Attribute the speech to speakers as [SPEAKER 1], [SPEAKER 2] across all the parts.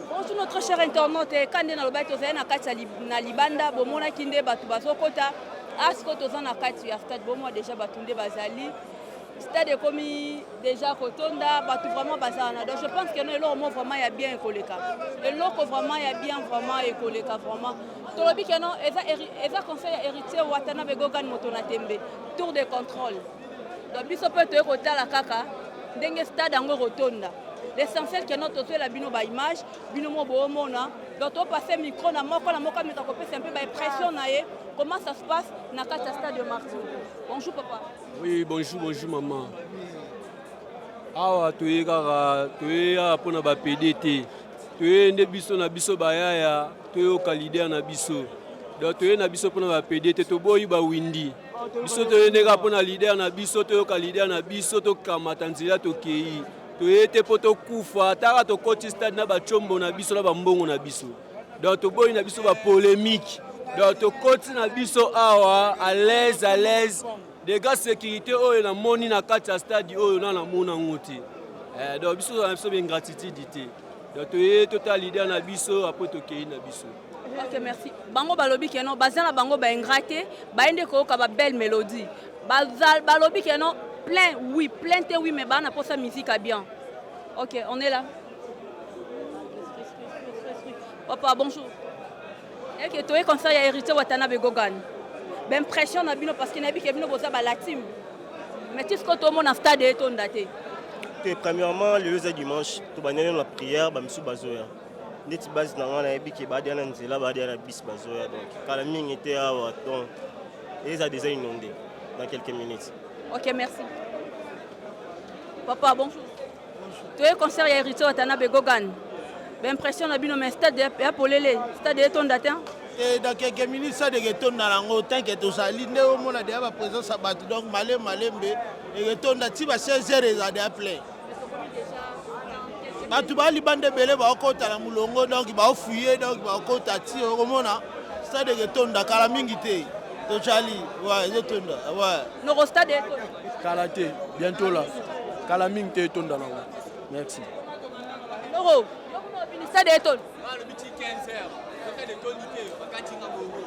[SPEAKER 1] Bonjour notre cher internaute, quand on a le bateau na kati na libanda bomona kinde batu bazokota asko toza na kati ya stade bomo déjà batunde bazali stade komi déjà kotonda batu vraiment bazana donc je pense que non lo vraiment ya bien koleka et loko vraiment ya bien vraiment ekoleka vraiment tolobi que non eza conseil héritier watana begogan motona tembe tour de contrôle donc biso peut te kotala kaka ndenge stade yango kotonda. L'essentiel que notre auto la bino ba image, bino mo boomona, donc on passe micro na moko mais ta copie c'est un peu ba pression naé. Comment ça se passe na kata stade de Martyr. Bonjour papa.
[SPEAKER 2] Oui, bonjour maman. Awa toye kaka toye pona ba PDT. Toye nde biso na biso ba yaya, toye o leader na biso. Donc toye na biso pona ba PDT to boyi ba windi. Biso toye ndeka pona leader na biso, toye o leader na biso to kamata nzela to kei. Toyete poto kufa taka to koti stade na ba chombo na biso na ba mbongo na biso. Donc to boyi na biso ba polémique. Donc to koti na biso awa à l'aise des gars sécurité oyo na moni na kati stade oyo na mona ngoti. Donc biso na biso bien gratitude. Donc toye total leader na biso après to kei na biso.
[SPEAKER 1] OK, merci. Bango balobi keno bazana bango ba ingraté, ba ende ko ka ba belle mélodie. Bazal balobi keno plein, oui, mais bah, on a pas sa musique à bien. Ok, on est là. Papa, bonjour. Et que tu es comme ça, il y a hérité Watanabe Gogan. Ben pression na bino parce que na bi ke bino boza ba la team. Mais tu sais que tout le monde a stade et ton daté.
[SPEAKER 3] Premièrement, le jeudi dimanche, tu vas la prière, bah monsieur Bazoya. Net base na ngana bi ke ba dia na nzela ba dia na bis Bazoya donc kala mingi était à donc ils a déjà inondé dans quelques minutes.
[SPEAKER 1] Ok, merci. Papa, bonjour. Tu es conseiller héritier Watanabe Gogan. L'impression na bino mais stade ya polele, stade de ton datin.
[SPEAKER 4] Et dans quelques minutes ça de retourne na lango tant que to sali ne o mona de ba présence à battre donc malembe et retourne na ti ba 16h et a plein. Ba tu ba li bande belé ba okota na mulongo donc ba fuyer donc ba okota ti o mona stade de retourne da kala mingi te. To chali ouais retourne ouais.
[SPEAKER 1] No stade
[SPEAKER 2] Kalaté, bientôt là. Kalaming te tonda là. Merci.
[SPEAKER 1] Noro, le stade est ton.
[SPEAKER 5] Le petit 15h. Le de tonité, bakati nga bongo.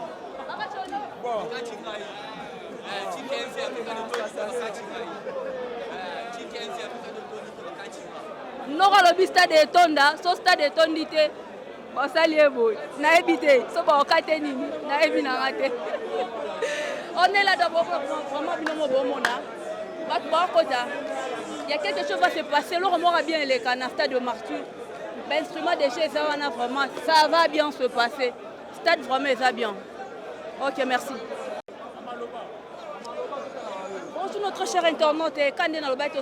[SPEAKER 5] Bon. Bakati nga yi. Ti 15h, le de tonité, bakati nga yi. Ti 15h, le de tonité, bakati nga.
[SPEAKER 1] Noro le stade est tonda, so stade est tondité. Bon salie boy. Na ebité, so ba okate nini, na ebi na raté. On est là d'abord vraiment binomo bomona. Il y a quelque chose qui va se passer. Le remords a bien les canastas de Martyr. L'instrument de chez Zawana, vraiment, ça va bien se passer. Stade vraiment, ça va bien. Ok, merci. Bonjour notre cher internaute. Quand on a le bateau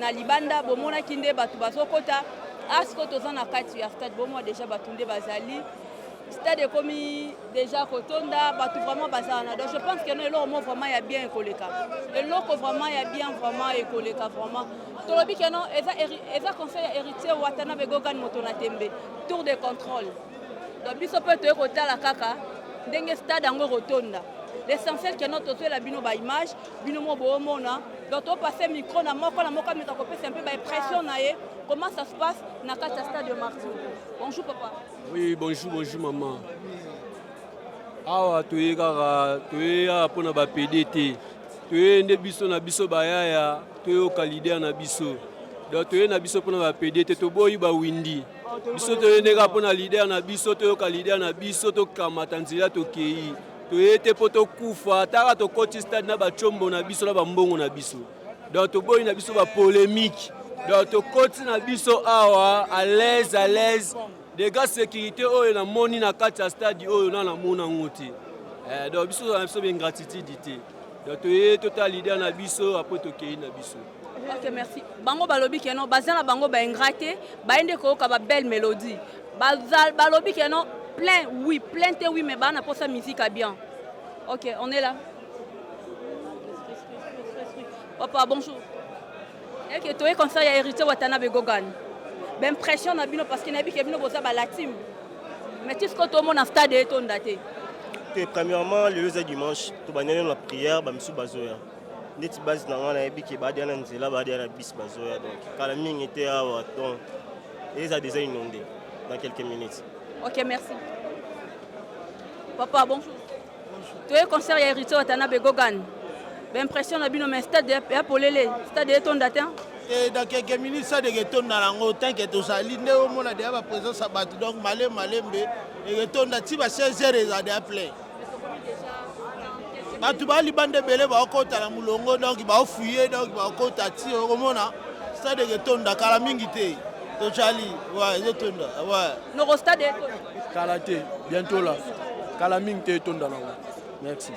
[SPEAKER 1] na libanda, bomona kinde batu bazokota. Asko toza na kati ya stade bomo déjà batunde bazali. Stade komi déjà kotonda batu vraiment bazana donc je pense que non lo vraiment ya bien koleka et loko vraiment ya bien vraiment ekoleka vraiment tolobi que non eza conseil héritier Watanabe Gogan motona tembe tour de contrôle donc biso peut te kotala kaka ndenge stade yango kotonda l'essentiel que notre auto la bino ba image bino mo boomona donc on passe micro na moko mais ta copie c'est un peu ba pression naé. Comment ça se passe na kata stade de Martyr. Bonjour papa.
[SPEAKER 2] Oui, bonjour maman. Awa toye kaka toye pona ba PDT. Toye nde biso na biso ba yaya, toye o leader na biso. Donc toye na biso pona ba PDT to boyi ba windi. Biso toye ndeka pona leader na biso, toye o leader na biso to kamata nzela to kei. Toye te poto kufa taka to koti stade na ba chombo na biso na ba mbongo na biso. Donc to boyi na biso ba polémique. Donc to koti na biso awa à l'aise des gars sécurité oyo na moni na kati stade oyo na mona ngoti. Donc biso na biso bien gratitude. Donc toye total leader na biso après to kei na biso.
[SPEAKER 1] Ok, merci. Bango balobi keno bazana bango ba ingraté, ba ende ko ka ba belle mélodie. Bazal balobi keno plein, oui, mais bah on a pas sa musique à bien. Ok, on est là. Papa, bonjour. Et que tu es comme ça, il y a hérité Watanabe Gogan. Ben pression na bino parce que na bi ke bino boza ba la team. Mais tu sais que tout le monde a stade et ton daté.
[SPEAKER 3] Premièrement, le jeudi dimanche, tu vas la prière, bah monsieur Bazoya. neti base na nga nayebi ke badia na nzela badia na bis bazoya donc kala mingi te awa donc eza déjà inondé dans quelques minutes.
[SPEAKER 1] Ok, merci. Papa, bonjour. Tu es conseiller à Héritier Watanabe Gogan. L'impression na bino mais stade ya polele, stade eton datin.
[SPEAKER 4] Et dans quelques minutes ça de retourne dans l'ango tant que tout ça linde au monde déjà la présence à battre donc malembe et retourne dans tiba 16h et ça déjà plein. Batu ba libande belé ba okota na mulongo donc ba fouiller donc ba okota ti au monde stade de retourne dans kala mingi te. To chali ouais retourne ouais.
[SPEAKER 1] No stade eton.
[SPEAKER 6] Kalaté bientôt là. Kala mingi te eton dans l'ango. Merci.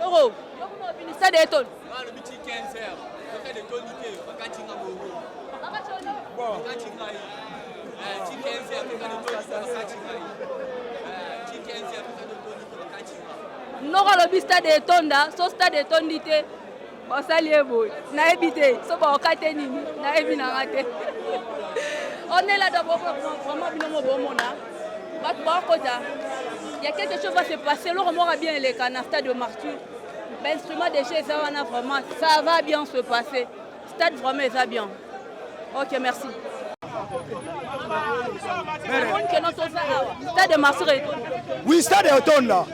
[SPEAKER 1] Noro, stade eton.
[SPEAKER 5] Le petit 15h. Quand les tonité, quand tu as beau. Bon. Quand tu as eu. 15h,
[SPEAKER 1] Noro le stade etonda, so stade etondité. Ba salié boy. Na ebité, so ba okate nini, na ebi na raté. On est là d'abord vraiment binomo bomona. Il y a quelque chose qui va se passer. Le remords a bien les canastas de Martyr. L'instrument de chez Zawana, vraiment, ça va bien se passer. Stade vraiment, ça va bien. Ok, merci. Stade de Martyr.
[SPEAKER 6] Oui, stade Etonda.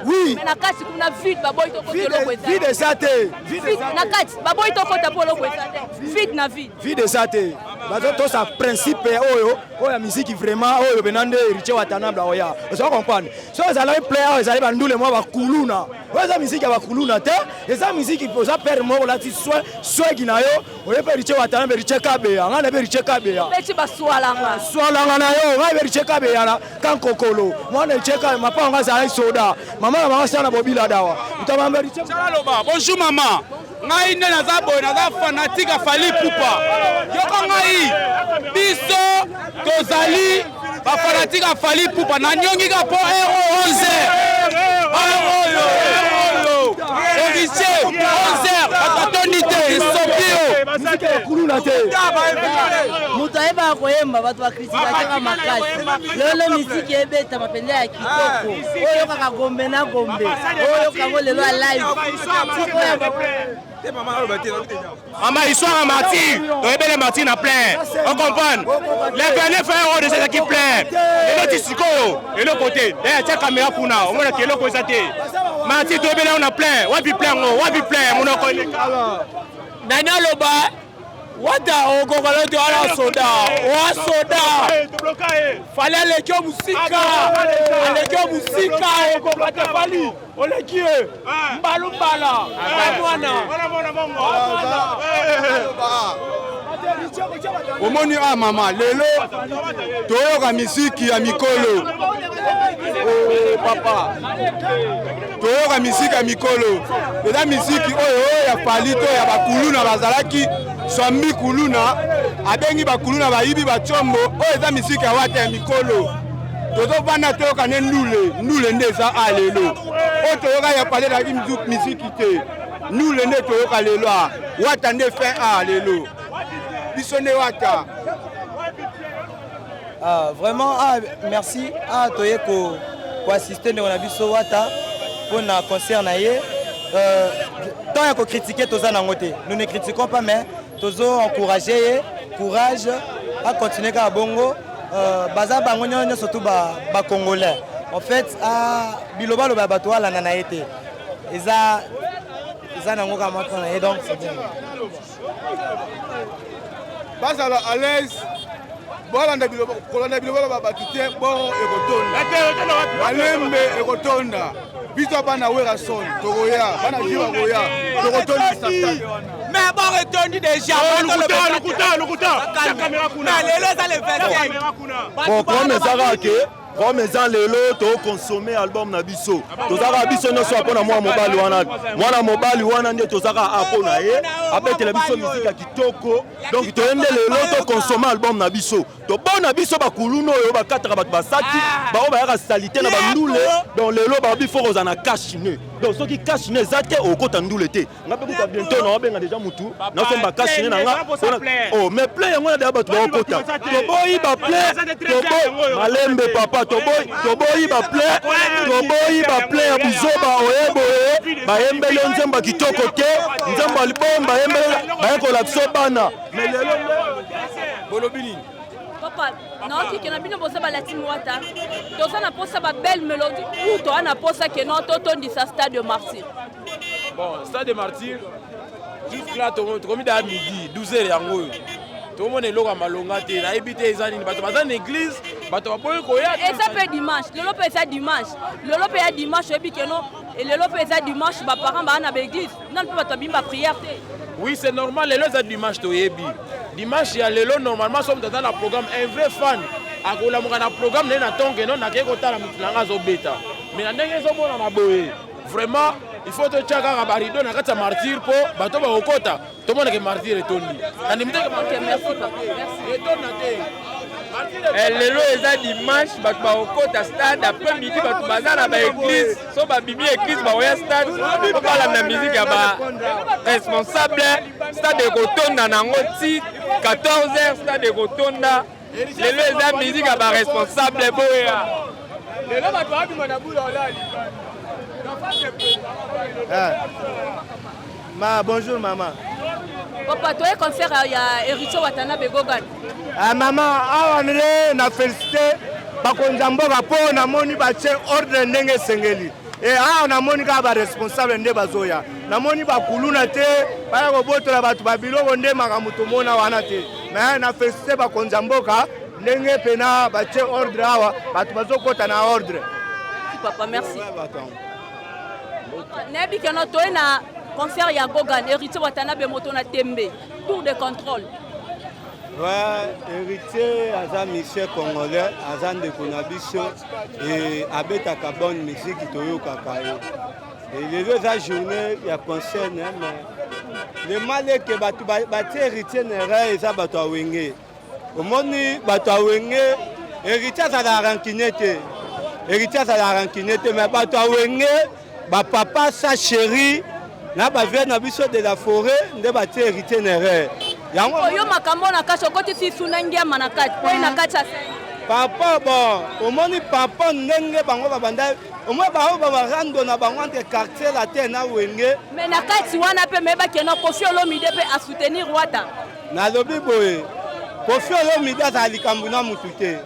[SPEAKER 6] Oui.
[SPEAKER 1] Mais nakati kuna vide baboy to côté loko ezali.
[SPEAKER 6] Vide sate.
[SPEAKER 1] Vide nakati baboy to côté po loko ezali. Vide na vide.
[SPEAKER 6] Vide sate. Bazo to sa principe oyo ya musique vraiment oyo benande Héritier Watanabe oya. Vous comprenez? So ezala un player ezali bandule mo ba kuluna. Oza musique ba kuluna te. Eza musique poza père mo la ti soit ginayo. Oye pe Héritier Watanabe Héritier Kabeya. Ngana be Héritier Kabeya.
[SPEAKER 1] Beti ba swalanga.
[SPEAKER 6] Swalanga na yo, ngana be Héritier Kabeya na kankokolo. Mwana Héritier mapa nga za soda. Maman na sana bobila dawa. Utamamba Héritier.
[SPEAKER 7] Bonjour maman. Ngai nde naza boye naza fanatique Fally Ipupa. Yoko ngai biso tozali ba fanatique Fally Ipupa na nyongi ka po euro 11. Euro. Héritier 11. Batonité Sopio.
[SPEAKER 6] Kuluna te.
[SPEAKER 8] Mutu ayeba koyemba bato bakritika kaka makasi. Lelo misiki ebeta mapende ya kitoko. Oyo kaka gombe na gombe. Oyo kango lelo live.
[SPEAKER 7] Maman, histoire à Martyr, les Martyr na plein. On comprend. Les 29 euros de cette équipe plein. Et l'autre Siko, et l'autre côté. Et la caméra pour nous. On va dire l'autre côté. Martyr, on a plein. Wapi plein, wapi plein. On a connu. Nana Loba. Wata okokala to ala soda. Wa soda. Fallait aller au musika. Aller au musika okokata Fally. Olekie. Mbalumbala. Mwana.
[SPEAKER 6] Omoni a mama lelo toyoka misiki ya mikolo. Papa. Toyoka misiki ya mikolo. Eza misiki oyo ya Fally to ya bakuluna bazalaki swambi kuluna abengi bakuluna bayibi bachombo oyo eza misiki ya wata ya mikolo. Tozovanda toyoka ne ndule nde eza alelo. Oyo toyoka ya Fally ezalaki misiki te. Ndule nde toyoka lelo wata nde fin alelo.
[SPEAKER 8] Vraiment, merci à Toye pour assister à Biso Wata pour un concert. Tant qu'on critiquer Toza Nangote, nous ne critiquons pas, mais Tozo encourager, courage à continuer à Bongo. Baza Bangonyo surtout ba Congolais. En fait, à Biloba le Babatoa la Nanaete. Eza Nangoka maintenant et donc c'est bien.
[SPEAKER 6] Basa à l'aise. Bolanda biloba kolanda biloba babatute bon ekotonda. Malembe ekotonda. Biso bana wera son togoya bana jiwa goya tokotonda sata.
[SPEAKER 7] Mais bon retourne déjà. Lukuta. La caméra kuna. Lelo ça le fait.
[SPEAKER 9] Bon comme ça que comme ça lelo to consommer album na biso. Tozaka biso no so apona mwana mobali wana nde tozaka apona ye. Abetela biso musique ya kitoko. Donc to ende lelo to consommer album na biso. To bona biso bakuluno yo bakataka bato basaki ba o ba ya salité na bandule. Donc lelo ba bifo kozana cash ne. donc soki cash ne zate okota ndule te nga pe kuta bientôt na obenga déjà mutu na somba cash ne nga oh mais plein yango na da bato ba okota toboyi ba plein toboyi malembe papa toboyi ba plein ya buzoba oyebo ba yembele nzemba kitoko te nzemba libomba yembele ba yekola biso bana mais lelo bolobini
[SPEAKER 1] papa non qui na bino bosa ba latino wata toza na posa ba belle mélodie ou to na posa que non toto ndi sa stade de martyr
[SPEAKER 10] bon stade de martyr jusque là to komi da midi 12h yango to mone loka malonga te na ebite ezani bato baza na église bato bapoye koya
[SPEAKER 1] et ça fait dimanche lelo pe ça dimanche lelo pe ya dimanche ebi que non et lelo pe ça dimanche ba parents ba na église non pe bato bimba prière te
[SPEAKER 10] oui c'est normal lelo ça dimanche to yebi dimanche ya lelo normalement somme dans la programme un vrai fan akola mo na programme na tonke non na ke ko tala mutlanga zo beta mais na ndenge zo mona na boye vraiment il faut te checker à barido na kata martyr po bato ba okota to mona ke martyr etondi na nimite ke martyr
[SPEAKER 1] merci papa merci
[SPEAKER 10] etonna te
[SPEAKER 11] lelo eza dimanche bato baokota stade après midi bato baza na baéglise so babimi église baoya stade obalanda musique ya baresponsable stade ekotonda nango ti 14h stade ekotonda lelo eza musique ya baresponsable boya
[SPEAKER 10] lelo bato babima na bula olali
[SPEAKER 4] bonjour maman
[SPEAKER 1] papa toi concert ya Héritier Watanabe Gogan
[SPEAKER 4] maman awa nde na félicité bakonza mboka mpo namoni batie ordre ndenge esengeli e awa namoni kaka baresponsable nde bazoya namoni bakuluna te baya kobotola bato babiloko nde makambo tomona wana te me na félicité bakonza mboka ndenge pena batie ordre awa bato bazokota na ordre
[SPEAKER 1] papa merci nebi keno toye na concert ya Gogan Héritier Watanabe moto na tembe tour de contrôle.
[SPEAKER 12] Ouais, Héritier aza musicien congolais aza ndeko na biso et abetaka bonne musique toyokaka ye et lelo eza journée ya concert mais le mal est que bato batie Héritier nere eza bato awenge omoni bato awenge Héritier azala rancune te mais bato awenge bapapa sa chéri na bavie na biso de la forêt nde batie Héritier nere
[SPEAKER 1] oyo makambo na kati okoti si suna ngiama na kati po na kati ya
[SPEAKER 12] papa bon omoni papa ndenge bango babanda omoni bango babarando na bango entre quartier la te na wenge
[SPEAKER 1] mais na kati wana pe meba keno Koffi Olomide pe a soutenir Wata
[SPEAKER 12] nalobi boye Koffi Olomide azala likambo na mutu te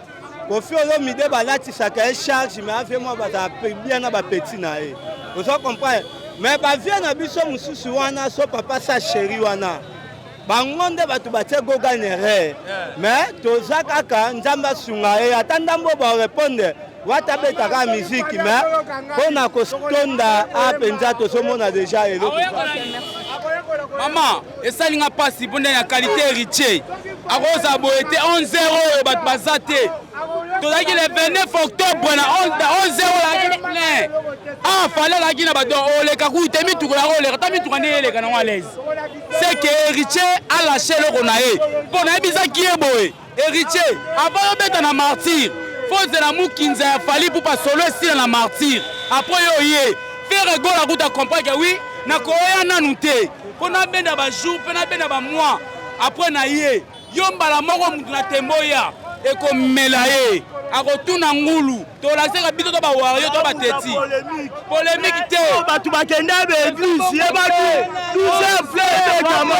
[SPEAKER 12] Koffi Olomide balatisaka ye charge mais avie mwa bazala bien na bapeti na ye ozo comprendre mais bavie na biso mosusu wana so papa sa chéri wana bango nde bato batie Gogan nere mais toza kaka nzambe asunga ye ata ndambo barépondre Wata betaka miziki mais mpona kotonda apenza tozomona deja eloko
[SPEAKER 11] mama esalinga mpasi mpo nde na qualité Héritier akozala boye te 11h oyo bato baza te tozalaki le 29 octobre na 11h olaki plein fale olaki na bato oleka kuite mituko yako oleka ta mituka nde eleka nango alaise c'est que Héritier alache eloko na ye mpo nayebisaki ye boye Héritier avant obeta na martyr fozela mukinza ya fali mpo pasolo esila na martyr apres yo ye faire gola kuta comprendre que oui nakoya nanu te mpo nabenda bajour mpe nabenda bamois apres na ye yo mbala moko mutu na tembo ya ekomela ye akotuna ngulu tolakisaka biso to bawario to bateti polémique te
[SPEAKER 4] bato bakende baeglise ye bato 12h play betama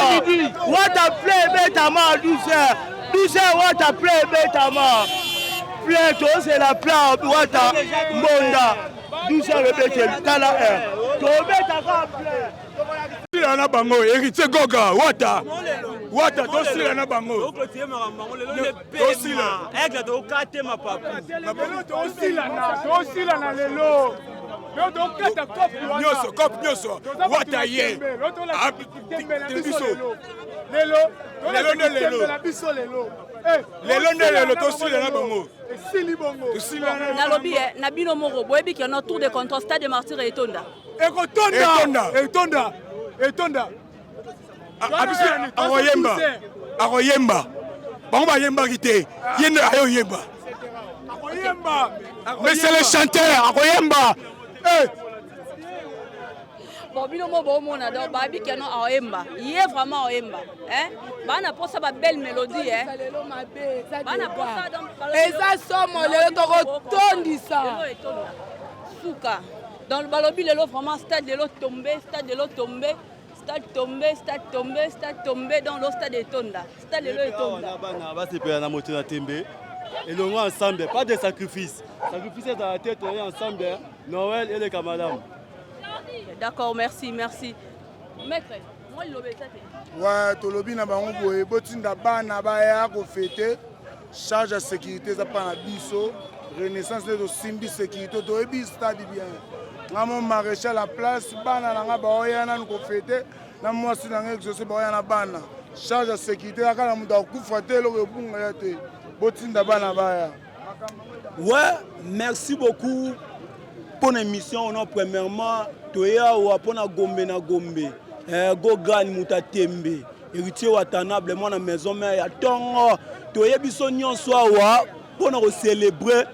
[SPEAKER 4] Wata play betama 12h Wata play betama play tozela plan Wata mbonda 12h ebeteli tala tobetaka play
[SPEAKER 6] tosila na bango Héritier Goga Wata tosila na bango tosila
[SPEAKER 3] aigle tokate mapapu
[SPEAKER 6] tosila na lelo nyonso kope nyonso Wata ye biso lelo nde lelo tosila na bango
[SPEAKER 1] nalobi na bino moko boyebi ke no tour de contrôle stade de martyr etonda
[SPEAKER 6] akoyemba bango bayembaki te ye nde ayoyemba mais c'est le chanteur akoyemba
[SPEAKER 1] Bon, bino mo bo mona donc babi qui non aemba. Il est vraiment aemba, hein? Bana pour ça ba belle mélodie, hein? Bana pour ça donc
[SPEAKER 13] et ça somme le toko tondisa.
[SPEAKER 1] Souka. Dans le balobi lelo vraiment stade de l'eau tombé, stade de l'eau tombé. Stade tombé, stade tombé, stade tombé dans le stade de Tonda. Stade de l'eau est tombé.
[SPEAKER 14] Et le monde ensemble, pas de sacrifice. Sacrifice dans la tête, on est ensemble, Noël et les camarades.
[SPEAKER 1] D'accord, merci, merci. Maître, moi il l'obéit.
[SPEAKER 15] Ouais, to lobi na bango boye, botinda bana baya ko fêter charge de sécurité za pa na biso, renaissance de simbi sécurité to ebi stade bien. Ngamo maréchal la place bana nga ba oya na ko fêter na mwasi na exaucer ba oya na bana. Charge de sécurité akala muda kufa te lo bunga ya te. Botinda bana baya.
[SPEAKER 9] Ouais, merci beaucoup pour l'émission. On a premièrement toya ou apona gombe na gombe. Go gani mutatembe. Héritier Watanabe moi na maison mais ya tongo toya biso nyonso wa pour nous célébrer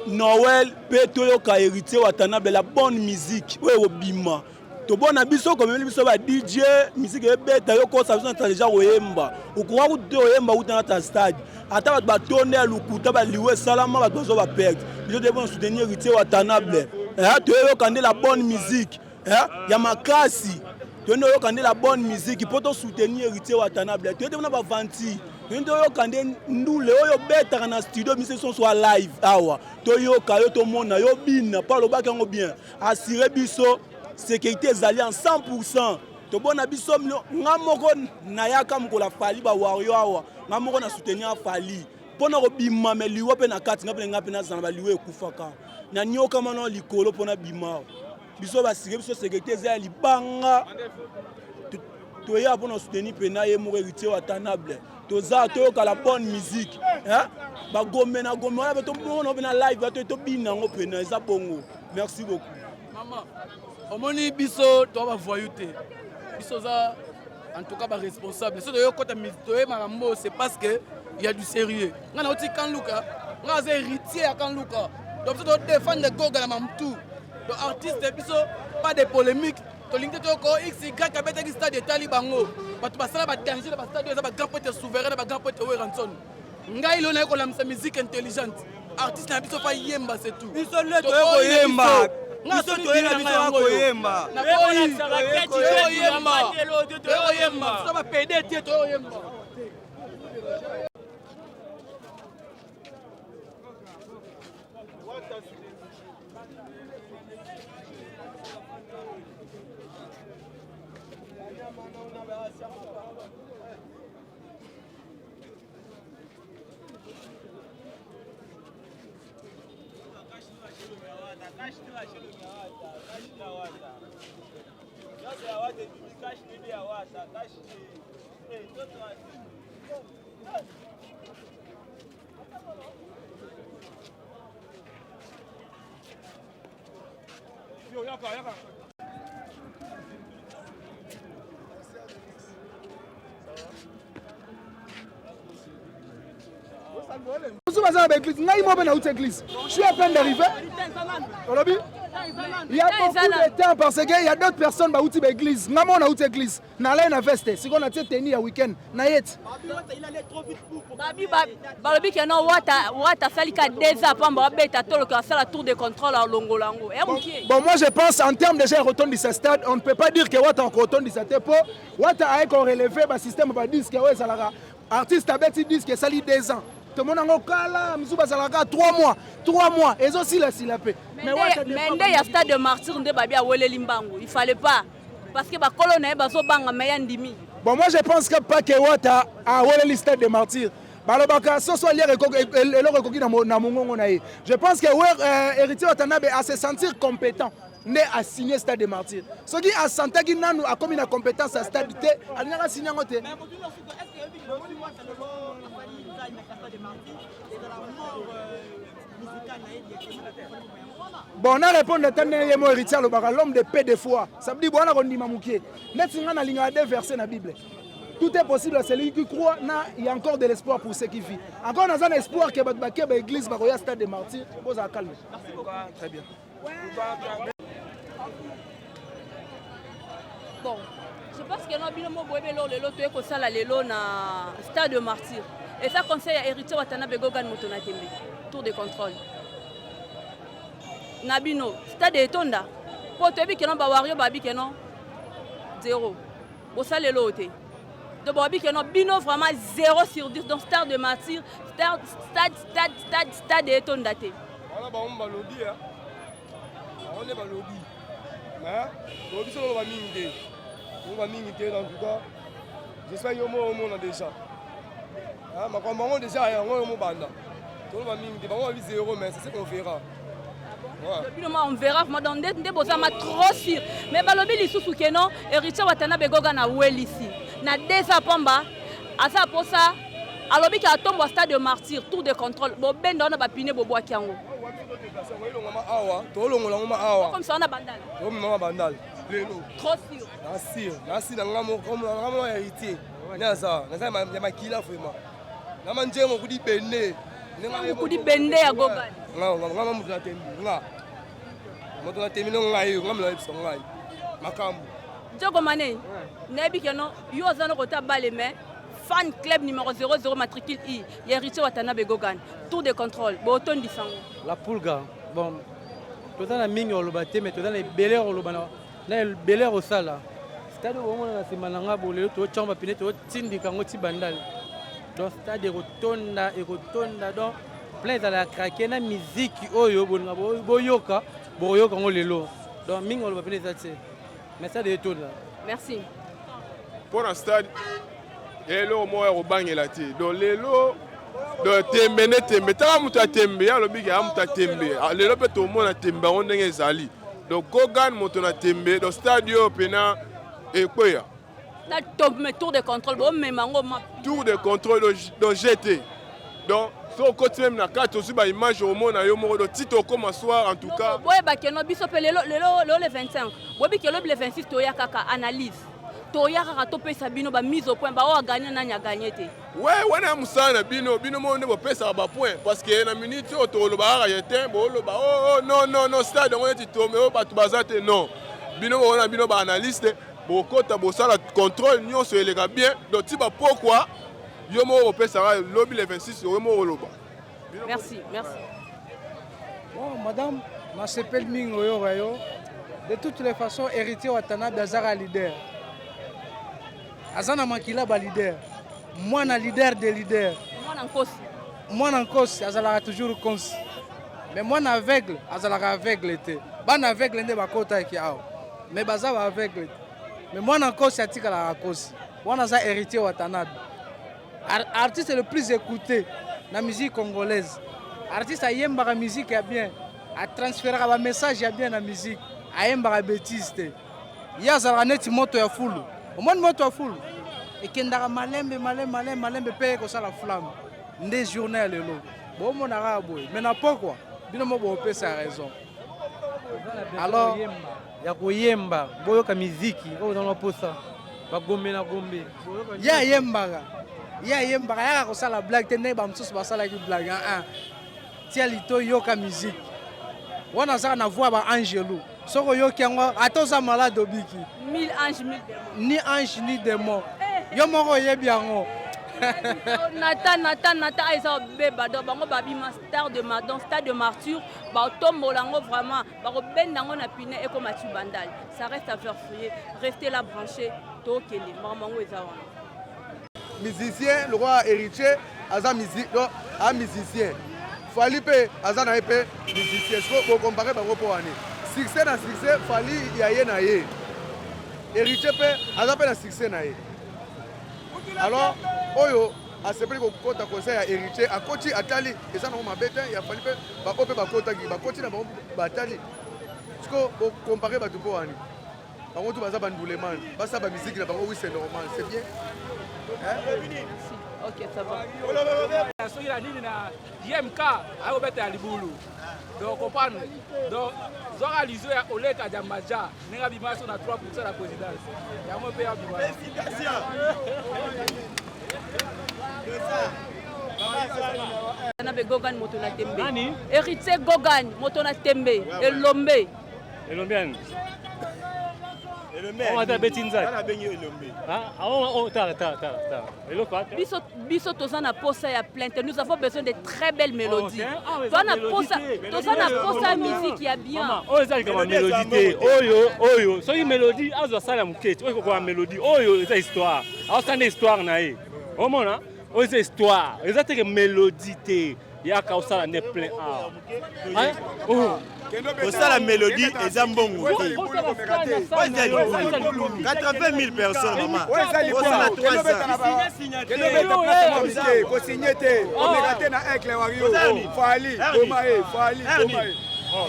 [SPEAKER 9] Noël pe toyoka héritier Watanabe la bonne musique. Ouais obima. To bona biso comme biso ba DJ musique ebeta yoko ça besoin déjà oyemba. Ukwa ku oyemba utana ta stade. Ata ba tonner lukuta ba liwe salama ba tozo ba perdre. Biso devons soutenir héritier Watanabe. Toyoka la bonne musique. Ya makasi. Toyoka la bonne musique pour to soutenir héritier Watanabe. Toyoka ba vanti. Toyoka ndule oyo beta na studio musique son soit live awa. Toyoka yo to mona yo bina pas lo bakango bien. Assurer biso sécurité ezali en 100%. To bona biso ngamoko nayaka mukola fali ba wario awa. Ngamoko na soutenir fali. Pona ko bima me liwo pe na kati ngape na zana ba liwo ekufaka. Na nyoka mano likolo pona bima. Biso ba sire biso sécurité ezali banga. To ya pona soutenir pena ye mo héritier Watanabe. To za to la bonne musique. Hein? Ba gombe na gombe ba to bona na live to bina ngo pena eza bongo. Merci beaucoup.
[SPEAKER 11] Maman omoni biso to ba voyouté biso za en tout cas ba responsable so yo kota mitoé marambo c'est parce que il y a du sérieux ngana oti kan luka nga za héritier ya kan luka donc biso to défendre goga na mamtu to artiste biso pas de polémique to lingte to ko xy kabeta ki stade etali bango batu basala ba danger ba stade za ba grand poète souverain ba grand poète Weranson ngai lo na ko la musique intelligente artiste na biso fa yemba c'est tout
[SPEAKER 12] biso le to ko yemba biso toyena biso akoyemba
[SPEAKER 11] toyemba so ba pede tie toyemba
[SPEAKER 15] Je suis à peine d'arriver. Il y a beaucoup de temps parce qu'il y a d'autres personnes qui ont l'église. Nous avons une église. Nous avons une veste. Si on a tenu un week-end, il allait trop vite pour.
[SPEAKER 1] Balobi qui non wata salika déjà pas mbabeta tolo ka sala tour de contrôle à Longolango.
[SPEAKER 15] Bon moi je pense en termes déjà retourne de ce stade, on ne peut pas dire que wata encore retourne de cette époque. Wata a encore relevé le système pas disque ouais ça la artiste abeti disque ça li 2 ans. Tout le monde a kala mzuba salaka 3 mois et aussi la silapé.
[SPEAKER 1] Mais il y a stade de martyr de babi a wele limbango. Il fallait pas parce que ba colonel bazo banga mayandimi.
[SPEAKER 15] Bon moi je pense que pas que wata a wele le stade de martyr. Balobaka so soit lié le recoki na mongongo na ye. Je pense que héritier Watanabe a se sentir compétent. Ne a signé stade de martyr. Ce qui a senti qu'il n'a a commis la compétence à stade T, a n'a signé en T. Bon, on a répondu à héritier l'homme de paix de foi. Ça veut dire bon, on a dit mamouké. Net singa na linga de versets dans la Bible. Tout est possible à celui qui croit. Il y a encore de l'espoir pour ceux qui vivent. Encore on a un espoir que l'église va au stade de martyrs. Pose à calme. Très bien.
[SPEAKER 1] Bon, je pense que non, bino mo boyebe lo lelo to eko sala lelo na stade de martyr. Et ça conseille à Héritier Watanabe Gogan Motona Tembe. Tour de contrôle. Nabino, stade de Tonda. Pour te dire que non, Bawario Babi que non, 0. Pour ça, le lot. Donc, Babi que non, Bino vraiment 0 sur 10. Donc, stade de martyr, stade de Tonda.
[SPEAKER 6] Voilà, on va le dire. On est le lobby. Mais, on va minguer. On va minguer en tout cas. J'espère qu'il y a un moment déjà. Ma campagne déjà, il y a un moment banda. On va minguer. On va viser 0, mais c'est ce qu'on verra.
[SPEAKER 1] Depuis le moment, on verra. Dans des beaux amas trop sûr. Mais balobi li sous que non, Héritier Watanabe Gogan na wel ici. Na déjà pamba. Asa pour ça. Alors bi ka tombe au stade de martyr, tour de contrôle. Bo ben na ba pine bo boa kiango. Comme ça on a bandal.
[SPEAKER 6] On a bandal.
[SPEAKER 1] Trop sûr.
[SPEAKER 6] Merci ngamo comme ngamo héritier. Naza ma kila vraiment. Na manje mo kudi bende.
[SPEAKER 1] Kudi bende ya Gogan.
[SPEAKER 6] Ngamo mutuna tembi. Mutuna tembi no ngai ngamo la biso ngai. Makambu.
[SPEAKER 1] Djogo Mané. Nebi keno yo zano kota bale mais fan club numéro 00 matricule I. Héritier Watanabe Gogan. Tour de contrôle. Boton di sango.
[SPEAKER 16] La Pulga. Bon. Toza na mingi olobate mais toza na belé olobana. Na belé au sala. Stade au moment na simananga bolelo to chamba pine to tindika ngoti bandal. Donc stade ekotonda donc plein de la craquer na musique oyo bonga boyoka boyoka ngolelo. Donc mingi olobate ça c'est. Mais ça de étonne là.
[SPEAKER 1] Merci.
[SPEAKER 10] Pour un stade elo moya kobangela te donc lelo do tembe ne tembe ta muta tembe ya lobi ya muta tembe lelo pe to mona tembe on ndenge ezali donc Gogan moto na tembe do stade yo pena ekweya
[SPEAKER 1] na tombe tour de contrôle bo memango ma
[SPEAKER 10] tour de contrôle do GT donc so côté même na carte aussi ba image au mona yo moko do tito comme soir en tout cas
[SPEAKER 1] boye ba keno biso pe lelo le 25 bobi kelo le 26 to ya kaka analyse Toya Ratope Sabino ba mise au point ba o gagner na nya gagner te.
[SPEAKER 10] Ouais, wana musana bino mo ne bo pesa ba point parce que na minute o to lo ba ya te bo lo ba oh non stade on est to me o ba tu bazate non. Bino on a bino ba analyste bo kota bo sala contrôle nyon so elega bien donc ti ba pourquoi yo mo o pesa lobby le 26 yo mo lo ba.
[SPEAKER 1] Merci.
[SPEAKER 17] Bon madame, ma s'appelle Mingo yo rayo. De toutes les façons Héritier Watanabe Azara leader. Azana Makila ba leader. Moi na leader des leaders. Moi na Nkosi azala toujours Konsi. Mais moi na aveugle azala aveugle était. Ban aveugle ndé bakota ki awo. Mais baza ba aveugle. Mais moi na Nkosi atika la Kosi. Moi na za Héritier Watanabe. Artiste le plus écouté na musique congolaise. Artiste ayemba la musique ya bien. A transférer ba message ya bien na musique. Ayemba la bêtise te. Ya zala neti moto ya fulu. Au moins moto à full et kendara malembe paye comme ça la flamme des journées lelo bon mon arabe mais na pourquoi bino mo bo pesa raison alors
[SPEAKER 16] ya koyemba boyoka miziki o dans posa ba gombe na gombe
[SPEAKER 17] ya yemba ya ko sala blague tene ba msusu ba sala ki blague tia lito yoka musique wana za na voix ba Angelo soko yoki yango atoza malade obiki
[SPEAKER 1] 1000 anges 1000 démons
[SPEAKER 17] ni ange ni démon yo moko yebi yango
[SPEAKER 1] Nata eza beba do bango babima star de Madon stade de Martyr ba tombolango vraiment ba ko bendango na pine et comme tu bandal ça reste à faire fouiller restez là branché to kele mamango eza wana
[SPEAKER 4] musicien le roi héritier aza musique do a musicien Fali pe aza na pe musicien ko comparer bango po ane succès na succès Fali yaye na ye héritier pe aza pe na succès na ye alors oyo asepeli kokota conseil ya héritier akoti atali eza na mabete ya Fali pe bakope bakotaki bakoti na bango batali siko comparer bato po ane bango tu baza banduleman basa ba musique na bango oui c'est normal c'est bien
[SPEAKER 1] Ok, ça va.
[SPEAKER 18] Soki na nini na YMK ayo beta ya libulu. Donc comprendre. Donc zoka lizo ya oleka jamaja nenga bimaso na 3% la présidence. Ya mo pe ya bimaso. Félicitations.
[SPEAKER 1] Watanabe Gogan moto na tembe. Nani? Héritier Gogan moto na tembe. Elombe.
[SPEAKER 19] Elombian.
[SPEAKER 1] Biso toza na posa ya plainte. Nous avons besoin de très belles mélodies. Toza na posa musique ya bien.
[SPEAKER 19] Oyo eza likama mélodie te. Oyo soki mélodie azwa sala muketi. Oyo kokoba mélodie. Oyo eza histoire. Aosanda histoire na ye. Omona? Oyo eza histoire. Eza teke mélodie te. Yaka osala ne plein art.
[SPEAKER 3] la mélodie et Zambongo. 80 000 personnes, maman.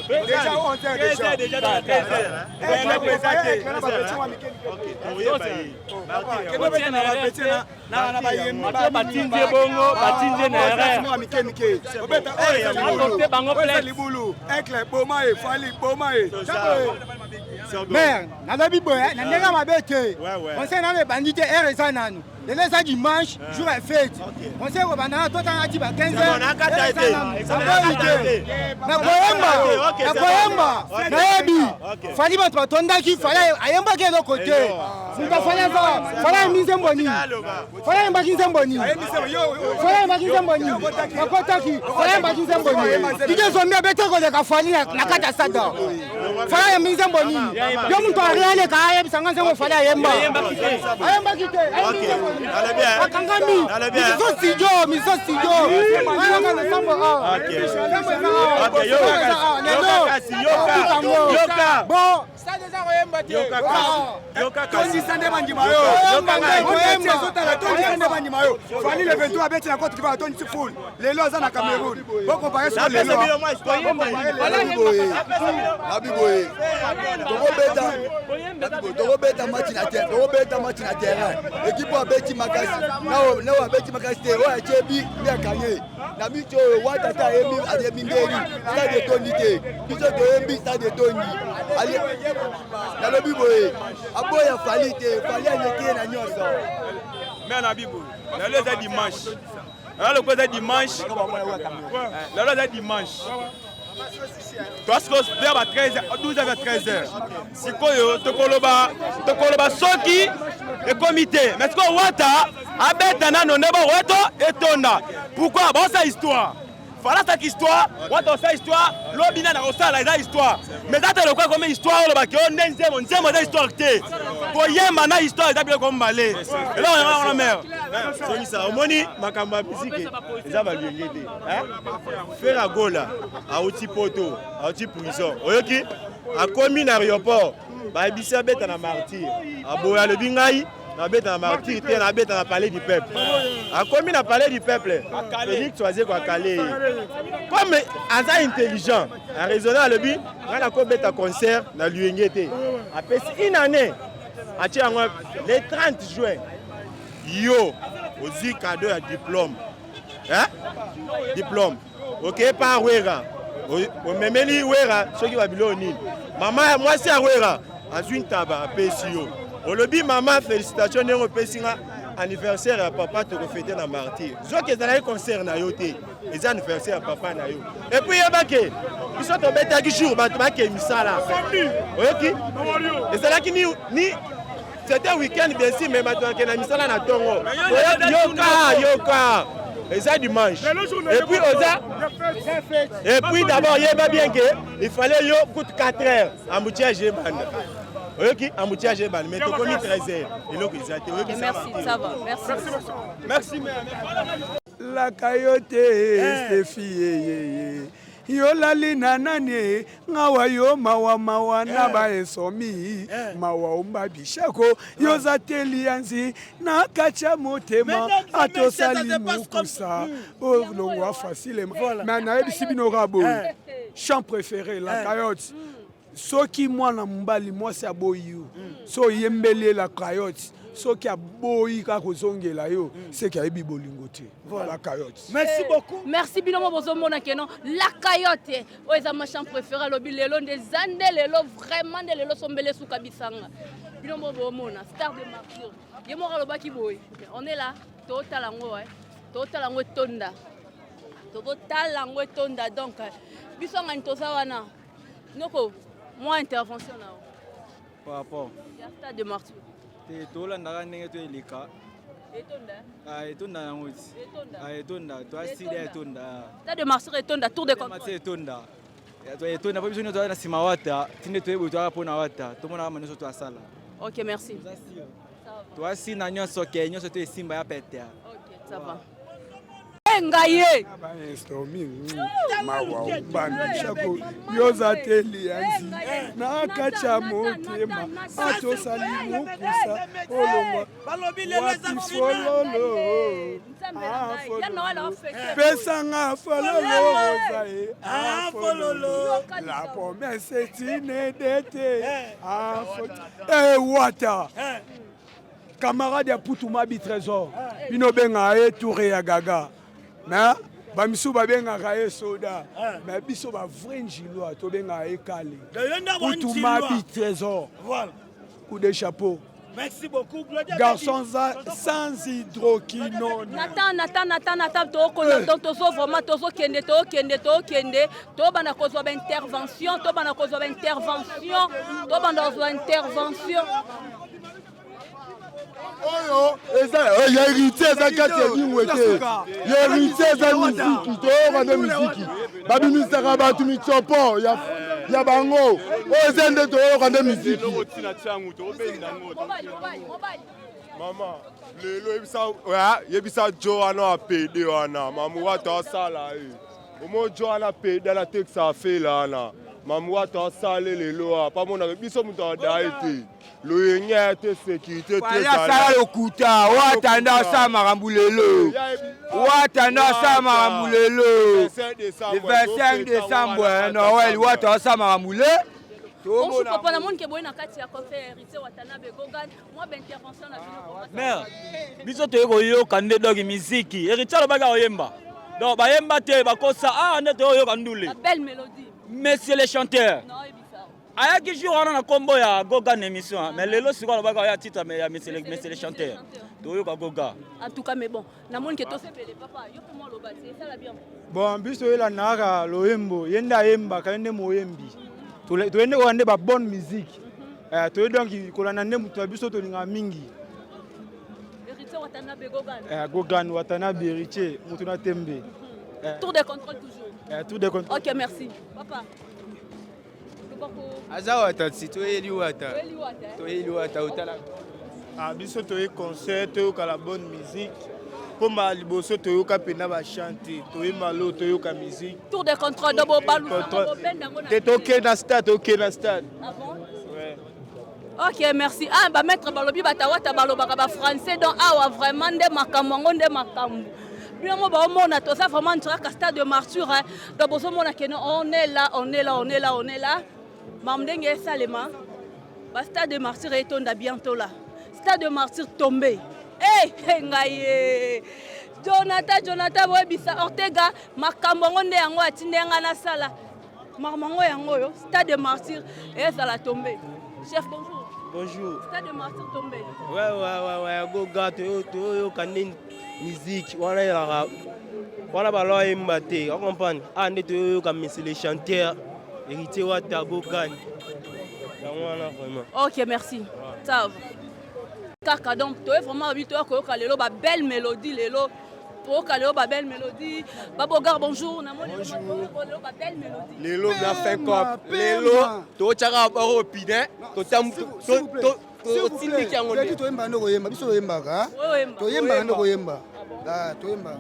[SPEAKER 15] Déjà, on t'a déjà.
[SPEAKER 20] Mère, nalobi boye, na ndenge mabe te. On sait na bandi te RSA nanu. Le ça dimanche, jour est fête. On sait que bana toi t'as dit 15h. Na koyemba. Nabi. Fali batwa tondaki fala ayemba ke do côté. Sika fala ça. Fala mise mboni. Fala mbakinze mboni. Fala mbakinze mboni. Makotaki. Fala mbakinze mboni. Kije zombi abete ko de ka fali na kata sada. Fala mise mboni. Yo mtu ariane ka ayebisanga nzengo fala ayemba. Ayemba kite. Akangami. Miso studio. Yoka. Bon. Ça déjà oyemba te. Yoka. Toni sande bandima yo. Fali le 23 beti na contre qui va Toni full. Les lois na Cameroun. Bon comparer sur les lois.
[SPEAKER 21] Nabiboye. Tobeta match na terrain. Équipe a beti makasi. Na wa beti makasi te. Wa chebi ya kanye. Na micho watata emi ademinderi. Stade Toni te. Biso to embi stade Toni. Ali na lobi boye. Aboya fali te. Fali anyeke na nyoso.
[SPEAKER 6] Mais Nabiboye. La loi dimanche. Alors le cause dimanche. La loi dimanche. Parce que vers 13h, 12h à 13h. Si koyo tokoloba soki et comité. Mais ce qu'on wata abetana no nebo wato etonda. Pourquoi? Bon ça histoire. Fala cette histoire, wata sa histoire, lobina na osala eza histoire. Mais ça le quoi comme histoire le baki on nzemo za histoire te. Koyema na histoire eza bien comme malé. Et là on a mère. C'est ça. Omoni makamba musique eza ba luengete. Hein? Faire gola a outi poto, a outi prison. Oyoki a commis na aéroport. Ba bisa beta na martyr. A boya le bingai. Na beta na martyr te na beta na palais du peuple. A commis na palais du peuple. Félix choisir quoi caler. Comme asa intelligent, a raisonner le but, on a ko beta concert na luengete. A pesi une année. A tia le 30 juin. Yo, aussi cadeau à diplôme. Hein? Diplôme. OK, par Wera. O memeli Wera, ceux qui va biloni. Maman, moi c'est à Wera. Azun taba PCO. O lobi maman félicitations ne repesinga anniversaire à papa te refêter na martyr. Zo que dans les concert na yoté. Les anniversaire à papa na yo. Et puis yabake. Ils sont tombés à jour ba ke misala. OK? Et c'est là qui ni c'était un week-end bien sûr, mais maintenant qu'il y a mis ça là dans Tongo. Yoka. Et ça dimanche. Et puis d'abord, il y a bien qu'il fallait yo coûte 4 heures en boutiage et bande. Ok, en boutiage et bande. Mais tu connais 13 heures. Et donc ils ont été.
[SPEAKER 1] Merci, ça va.
[SPEAKER 6] Merci.
[SPEAKER 22] La coyote, c'est fille. Yolali nanani ngawa yo mawa na baesomi mawa umba bishako yozateli yanzi na kacha motema atosali mukusa olongwa facile mais na ebisi bino rabo chant préféré la coyote soki mwana mbali mwasi aboyi so yembele la coyote soki aboyi ka kozongela yo c'est qu'il y a bolingo te la coyote.
[SPEAKER 1] Merci beaucoup. Merci binomo bozomona keno la coyote oza ma chant préféré lobi lelo des ande lelo vraiment de lelo sombele suka bisanga binomo bomona star de martyr yemora lobaki boy on est là totalango totalango tonda totalango tonda donc bisonga ntoza wana noko moi intervention na
[SPEAKER 2] par rapport
[SPEAKER 1] stade de Martyr
[SPEAKER 2] tolandaka ndenge toeleka etonda yango ti etonda toasida etonda
[SPEAKER 1] stade de Martyr etonda tour de contrôle
[SPEAKER 2] etonda etonda po biso nyonso toza na nsima wata tinde toyebi toyaka mpona wata tomonaka ma nyonso toasala.
[SPEAKER 1] Ok, merci.
[SPEAKER 2] toasina nyonso ke nyonso toesimba ya pete.
[SPEAKER 1] Ça va. Ngaye
[SPEAKER 22] mawa ubambishako yoza telianzi nakacha motema atosalimukusa olongo watifololo pesanga fololo zae afololo la promesse tinedete wata camarade ya Putuma bi trésor bino benga e touré ya gaga mais bamisu babengaka ye soda mais biso ba vrai njilwa to benga e kale Putuma bi trésor coup de chapeau.
[SPEAKER 5] Merci beaucoup.
[SPEAKER 22] Garçon sans hydroquinone.
[SPEAKER 1] Nathan, tozo vraiment tozo kende, to bana kozwa ba intervention, to bana
[SPEAKER 21] oyo ya héritier eza kati ya bingwe te ya héritier eza miziki toyoka nde miziki babimisaka bato mitsopo ya bango oyo eza nde toyoka nde miziki.
[SPEAKER 9] mama lelo yebisa jo wana apede wana mamu wata asala omo jo wana apede ala tekisa afela wana mamu wata asale lelo pamonaka biso moto adaye te loyenya te sécurité te
[SPEAKER 12] asala lokuta watanda asala makambo lelo watanda asala makambo lelo le 25 décembre Noël wata asala makambo le
[SPEAKER 23] mère biso toye koyoka nde doki miziki héritier alobaki oyemba donc bayemba te bakosa nde toyoka ndule monsieur le chanteur ayaki jour wana na kombo ya Goga na émission mais lelo siko alobaka ya titre mais ya monsieur le chanteur toyoka Goga
[SPEAKER 1] en tout cas mais bon namoni ke tosepele papa yo pour moi lobati ça la bien
[SPEAKER 22] bon biso yela naka loyembo yenda yemba kande moyembi toyende ko ande ba bonne musique toye donc kolana nde mutu biso tolinga mingi
[SPEAKER 1] héritier Watanabe Gogan
[SPEAKER 22] Gogan Watanabe héritier mutu na tembe
[SPEAKER 1] tour de contrôle toujours
[SPEAKER 22] tour de contrôle.
[SPEAKER 1] OK merci papa
[SPEAKER 12] aza wata si toyeli wata utala
[SPEAKER 5] biso toye concert toyoka la bonne musique komba liboso toyoka pena bachante toyemba lo toyoka musique
[SPEAKER 1] tour de contrôle de bobalu
[SPEAKER 5] te tokenda stade
[SPEAKER 1] ah bon ouais. OK merci ba maître balobi batawata balobaka ba français donc awa vraiment nde makambo ngo nde makambo bien moi ba mona to ça vraiment ntraka stade de Martyr donc bozo mona que on est là Mamdenge Salema, le stade de Martyr est bientôt là. Stade de Martyr tombé. Ngaye. Jonathan, Webisa, Ortega, Makamonde yango atindenga na sala. Marmango yango yo, stade de Martyr et ça la tombé. Chef bonjour.
[SPEAKER 3] Bonjour.
[SPEAKER 1] Stade de Martyr tombé.
[SPEAKER 3] Ouais, Goga to kanin musique, voilà balo yembate, on comprend. Ande to ka monsieur le chanteur. Héritier Wata Gogan.
[SPEAKER 1] OK, merci. Ça va. Kaka donc tu es vraiment habitué à koyoka lelo ba belle mélodie lelo. Koyoka lelo ba belle mélodie. Babogar bonjour. Bonjour. Ba belle mélodie.
[SPEAKER 12] Lelo na fin cop. Lelo to chaka baro pide. To tam to tindiki yango.
[SPEAKER 21] To yemba ndo koyemba biso yemba ka. To yemba ndo koyemba. To yemba.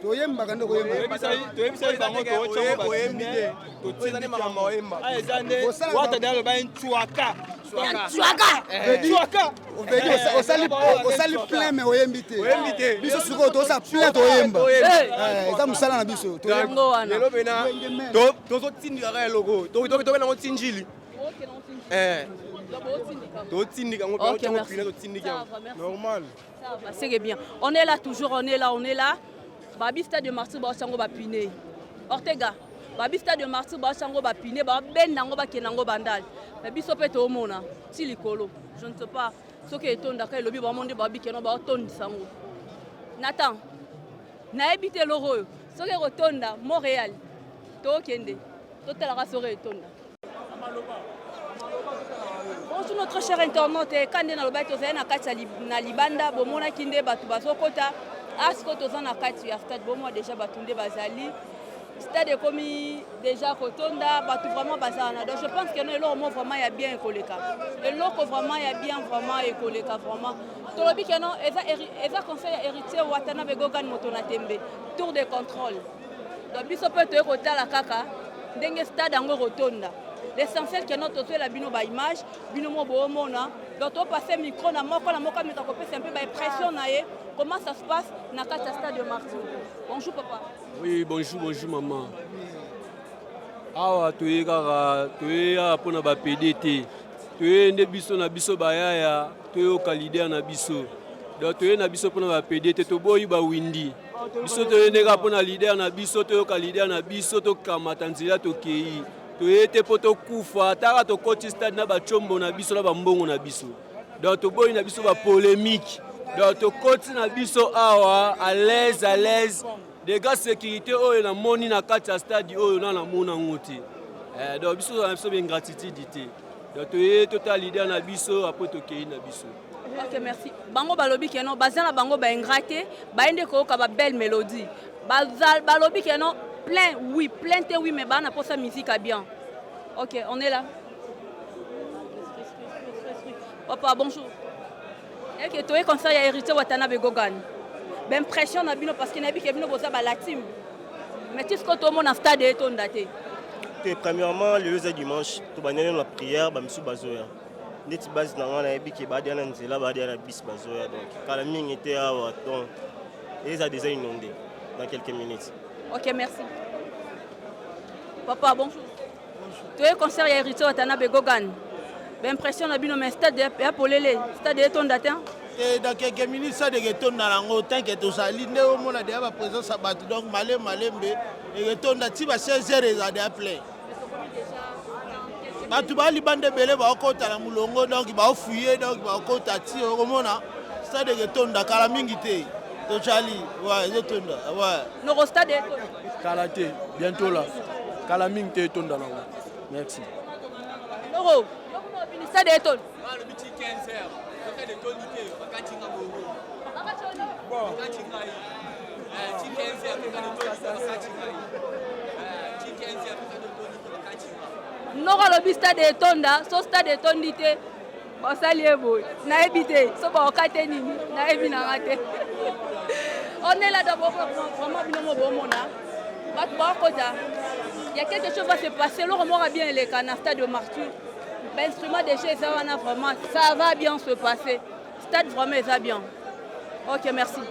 [SPEAKER 21] Toyemba kando koyemba
[SPEAKER 12] toyebisa bango to oyembi to tsene mama oyemba ezande wata dalo ba ntuaka
[SPEAKER 21] osali plein mais oyembi te biso siko tosa plein toyemba eza musala na biso
[SPEAKER 12] lelo bena tozotindika eloko tokena ngo tinjili totindika ngo totindika
[SPEAKER 21] normal
[SPEAKER 1] c'est bien on est là toujours on est là Babi stade de Martyr ba sango ba piné. Ortega, babi stade de Martyr ba sango ba piné ba ben nango ba kenango bandal. Babi sopete o mona, ti likolo. Je ne sais pas ce que etonda ka lobi ba monde babi keno ba tondi sango. Nathan. Na ebité loro. Ce que rotonda Montréal. To kende. To tela ka sore etonda. Bonjour notre cher internaute, quand on a le na kati na libanda, bomona kinde batu bazokota, asko toza na kati ya stade bomo déjà batunde bazali. Stade commis déjà kotonda, batu vraiment bazana. Donc je pense que nous là vraiment y a bien écoleka. Et là vraiment y a bien vraiment écoleka vraiment. Tolobi que non, eza conseil héritier watana begogan motona tembe. Tour de contrôle. Donc biso peut te kotala kaka, ndenge stade ngo rotonda. L'essentiel que notre auto la bino ba image, bino mo boomona, donc on passer micro na moko meta kopesa un peu ba pression na ye. Comment ça se passe na kati stade de Martyr? Bonjour papa.
[SPEAKER 7] Oui, bonjour maman. Awa toye kaka toye pona ba PDT. Toye nde biso na biso bayaya, toye o leader na biso. Donc toye na biso pona ba PDT to boyi ba windi. Biso toye ndeka pona leader na biso, toye o leader na biso to kamata nzela to kei. Toye te poto kufa, taka to koti stade na ba chombo na biso na ba mbongo na biso. Donc to boyi na biso ba polémique. Donc to koti na biso awa à l'aise. Des gars sécurité oyo na moni na kati ya stade oyo na mona ngoti. Donc biso na biso bien gratitude té. Donc toye total leader na biso après to kei na biso.
[SPEAKER 1] OK, merci. Bango balobi keno bazana bango ba ingraté, ba ende ko ka ba belle mélodie. Balobi keno plein oui, mais bana pour sa musique à bien. OK, on est là. Papa, bonjour. Et que toi conseil à héritier watana begogan. Ben pression na bino parce que na bi ke bino boza ba la team. Mais tu ce que tout le monde en stade est daté.
[SPEAKER 3] Premièrement, le dimanche, tout banane la prière ba misu bazoya. Neti base na ngana bi ke ba dia na nzela ba dia na bis bazoya donc kala mingi était à donc ils a déjà inondé dans quelques minutes.
[SPEAKER 1] OK, merci. Papa, bonjour. Tu es conseiller à héritier watana begogan. Ben pression na bino mais stade ya polele, stade est daté.
[SPEAKER 5] Et dans quelques minutes, ça de retourne dans l'angle, tant que tout ça, l'idée au monde a déjà présence à battre, donc malé, et retourne dans Tiba 16h et ça a plein. Tu vas liban de belé, va au côté à la moulongo, donc il va fouiller, donc il va au côté à Tir, au monde, ça de retourne dans Kalamingité, Tochali, ouais, retourne, ouais.
[SPEAKER 1] Nos stade est
[SPEAKER 14] Kalaté, bientôt là. Kalamingité est dans l'angle. Merci.
[SPEAKER 1] Noro, le stade est le
[SPEAKER 11] petit 15h.
[SPEAKER 1] Nora lobi stade etonda, so stade etondi te. Basali eboy. Na ebité, so ba okate nini, na ebi na ngate. On est là d'abord vraiment binomo bomona. Batba kota. Il y a quelque chose va se passer, le remords a bien les canards stade de Martyr. L'instrument de chez Zawana, vraiment, ça va bien se passer. Stade vraiment, ça va bien. OK, merci.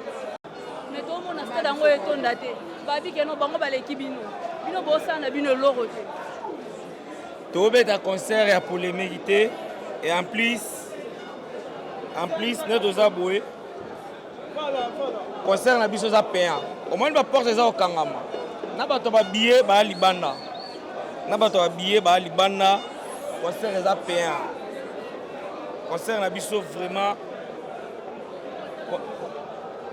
[SPEAKER 1] Mais tout le monde a stade en haut et ton daté. Babi, que nous avons l'équipe. Nous avons ça, nous avons l'euro.
[SPEAKER 8] Tout le monde a concert pour les mériter. Et en plus, nous avons aboué. Concert, nous avons payé. Au moins, nous avons porté ça au Kangama. Nous avons billet à Libanda. Nous avons billet à Libanda. Concert est payant. Concert na biso vraiment.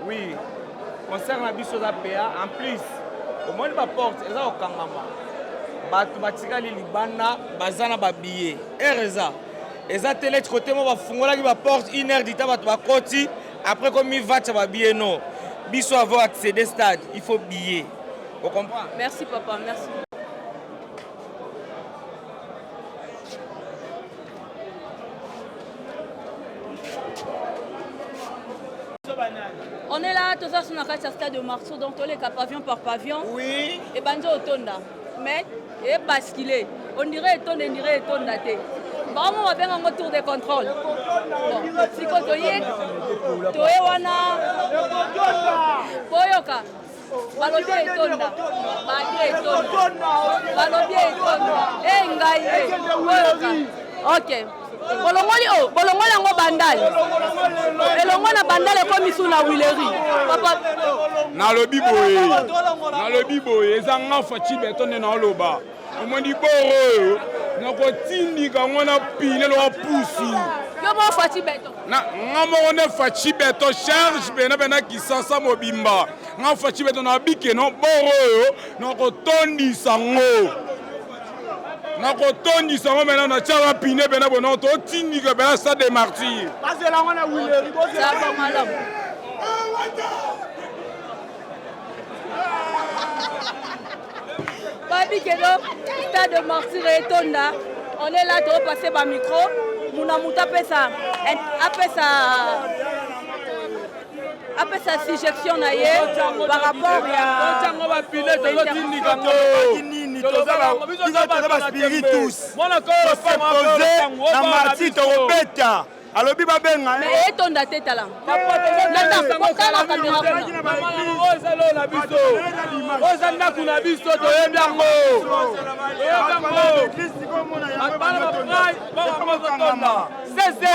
[SPEAKER 8] Oui. Concert na biso est payant. En plus, au moins la porte est au Kangama. Batu batika li libanda bazana ba billet. Ereza. Eza télé côté mo ba fungola ki ba porte 1 heure d'ita batu ba koti après comme il va ba billet non. Biso avoir accéder stade, il faut billet. Vous comprenez?
[SPEAKER 1] Merci papa, merci. On est là, tout ça sur la stade de Marceau, donc tous les cas pavillon par pavillon.
[SPEAKER 5] Oui.
[SPEAKER 1] Et banjo otonda. Mais, et basculé. On dirait étonda, on dirait étonda. Bon, on va faire un tour de contrôle. Bon, si quand tu es, wana, Boyoka, balobi étonda, balobi étonda, Ngaïe, Boyoka. Ok. Bolongoli yango bandale. Elongo na bandale comme suna wileri. Papa
[SPEAKER 11] nalobi boye ezanga fachi betone na loba. Omoni boro na ko tindika ngona pile lo pusi.
[SPEAKER 1] Yo mo fachi beto.
[SPEAKER 11] Na ngamo ne fachi beto charge bena kisasa mobimba. Nga fachi beto na bike no boro na ko tondi sango.
[SPEAKER 6] Na kotondisa ngo maintenant na tchava pine bena bono to tindika bena Stade des Martyrs.
[SPEAKER 20] Bazela ngona Willeri
[SPEAKER 1] Ça va malam. Babi Kedo, Stade de Martyrs et Tonda. On est là pour passer par micro. Mouna Mouta fait ça. Après sa suggestion par rapport
[SPEAKER 4] à alobi babenga
[SPEAKER 1] mais etonda teta la nata kokala kamera
[SPEAKER 7] ozalo na biso ozanda kuna biso toyebi yango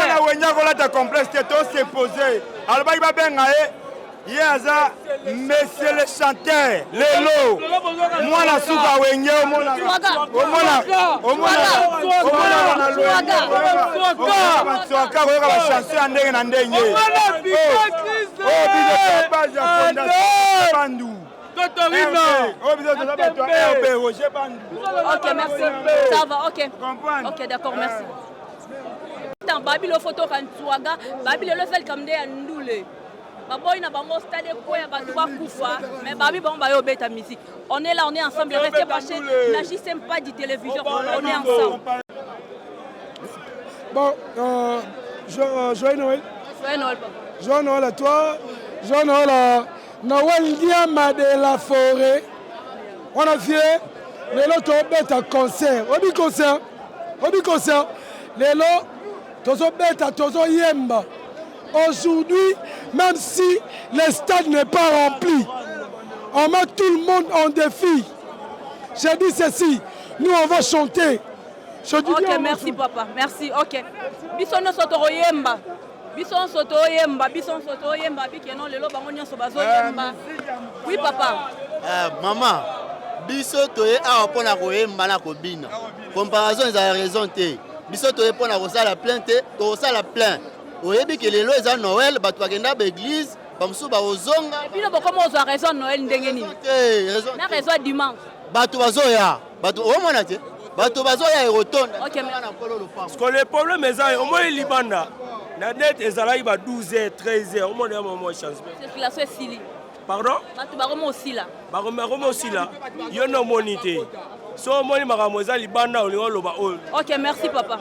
[SPEAKER 4] na wenya kolata complexe te to se poser alobaki babenga ye aza monsieur le chanteur lelo mwana suka wenge omona koyoka bachanson ya ndenge na ndenge bandu
[SPEAKER 1] ok merci ça va ok d'accord merci babi le photo kan tuaga babi le sel kamde ya ndule baboy na bango stade ko ya bato bakufa mais babi bon ba yo beta musique on est là on est ensemble restez branchés n'agissez pas du télévision on est ensemble
[SPEAKER 22] bon joyeux Noël joyeux Noël à toi joyeux Noël à Noël Diama de la forêt on a fait les lots beta concert on dit concert les lots tozo beta tozo yemba. Aujourd'hui, même si le stade n'est pas rempli, on met tout le monde en défi. J'ai dit ceci, nous on va chanter.
[SPEAKER 1] Ok, merci papa, merci, ok. Bisono soto yemba. Bison soto yemba, bikeno lelo bango nyonso bazo yemba. Oui papa.
[SPEAKER 10] Maman, biso toye awa pona koyemba na kobina. Comparaison ils ont raison te. Biso toye pona kosala plainte, to sala plainte. Oyebi ke lelo eza Noël bato bagenda ba église bamusu ba ozonga
[SPEAKER 1] et puis le boko mo zo raison Noël ndenge nini na raison dimanche
[SPEAKER 10] bato bazoya bato omona te bato bazoya erotonda
[SPEAKER 1] OK
[SPEAKER 7] parce que le problème eza au moins libanda na net ezalaki ba 12h 13h au moins moment chance
[SPEAKER 1] circulation est sili
[SPEAKER 10] pardon
[SPEAKER 1] bato baromo osila
[SPEAKER 10] baromo osila
[SPEAKER 7] yo no monité so moni makambo eza libanda olingo loba oyo
[SPEAKER 1] OK merci papa.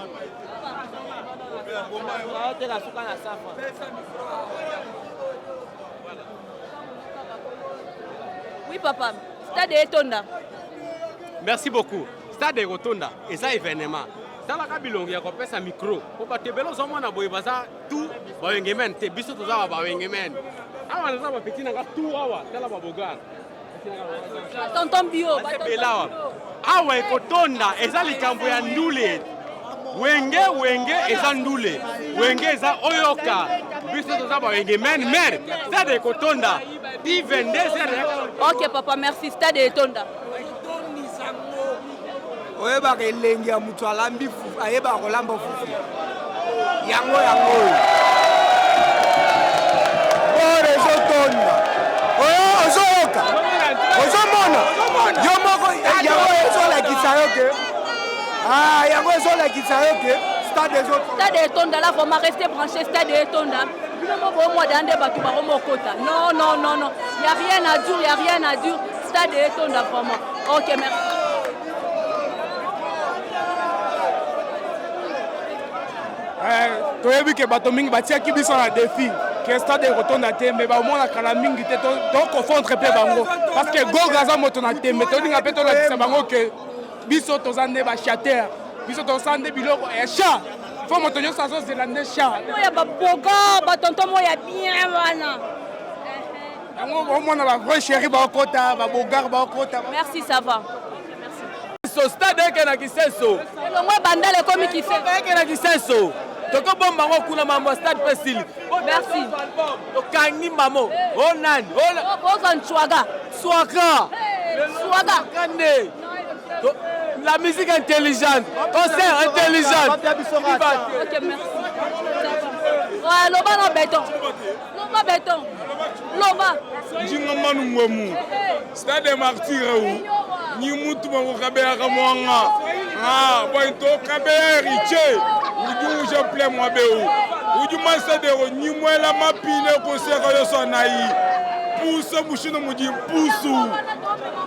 [SPEAKER 1] Oui papa, Stade Etonda.
[SPEAKER 13] Merci beaucoup. Stade Etonda, et ça événement. Dans la Kabilongi, il y a un micro. Pour pas te bélo, on a besoin de tout. Bawengemen, te biso to za bawengemen. Awa na za petit na tout awa, tala babogan.
[SPEAKER 1] Tonton bio,
[SPEAKER 13] belawa. Awa Etonda, eza likambo ya ndule. Wenge eza ndule. Wenge eza oyoka. Biso to za bawengemen, mer. Stade Etonda. Di vende
[SPEAKER 1] OK papa, merci. Stade Etonda.
[SPEAKER 22] Oyeba ke lengi ya mutu alambi fufu ayeba kolamba fufu yango ore zotonda ozoyoka ozomona yo moko yango ezolakisa yoke yango ezolakisa yoke
[SPEAKER 1] Stade Etonda là faut rester branché Stade Etonda au mois d'année bato baromo kota non il y a rien à dire Stade Etonda vraiment OK merci.
[SPEAKER 22] toyebi ke bato mingi batiaki biso na défi ke Stade Etonda te me baomona kala mingi te tokofondre mpe bango parce que goga aza moto na tembe tolinga mpe tolakisa bango ke biso toza nde bachater biso toza nde biloko ya chat fo moto nyonso azozela nde chat
[SPEAKER 1] oya baboga batonto moya bien wana
[SPEAKER 22] yango omona bavrai chéri baokota babogar baokota.
[SPEAKER 1] Merci ça va.
[SPEAKER 7] So stade ekena kiseso
[SPEAKER 1] elongwe bandale ekomi kiseso
[SPEAKER 7] ekena kiseso tokobomba ngo kuna mambo stade pesili
[SPEAKER 1] merci
[SPEAKER 7] tokangi mamo onani
[SPEAKER 1] oza nchwaga
[SPEAKER 7] swaga
[SPEAKER 1] kande
[SPEAKER 7] la musique intelligente concert intelligent
[SPEAKER 1] OK merci loba na béton loba
[SPEAKER 6] njinga manu ngwemu Stade des Martyrs ni mutu bakokabelaka mwanga Ah, bon, to kambe héritier. Uju je plais moi béou. Uju manse de ni moi la mapine ko se ko so nayi. Pousse bouchino mudi pousse.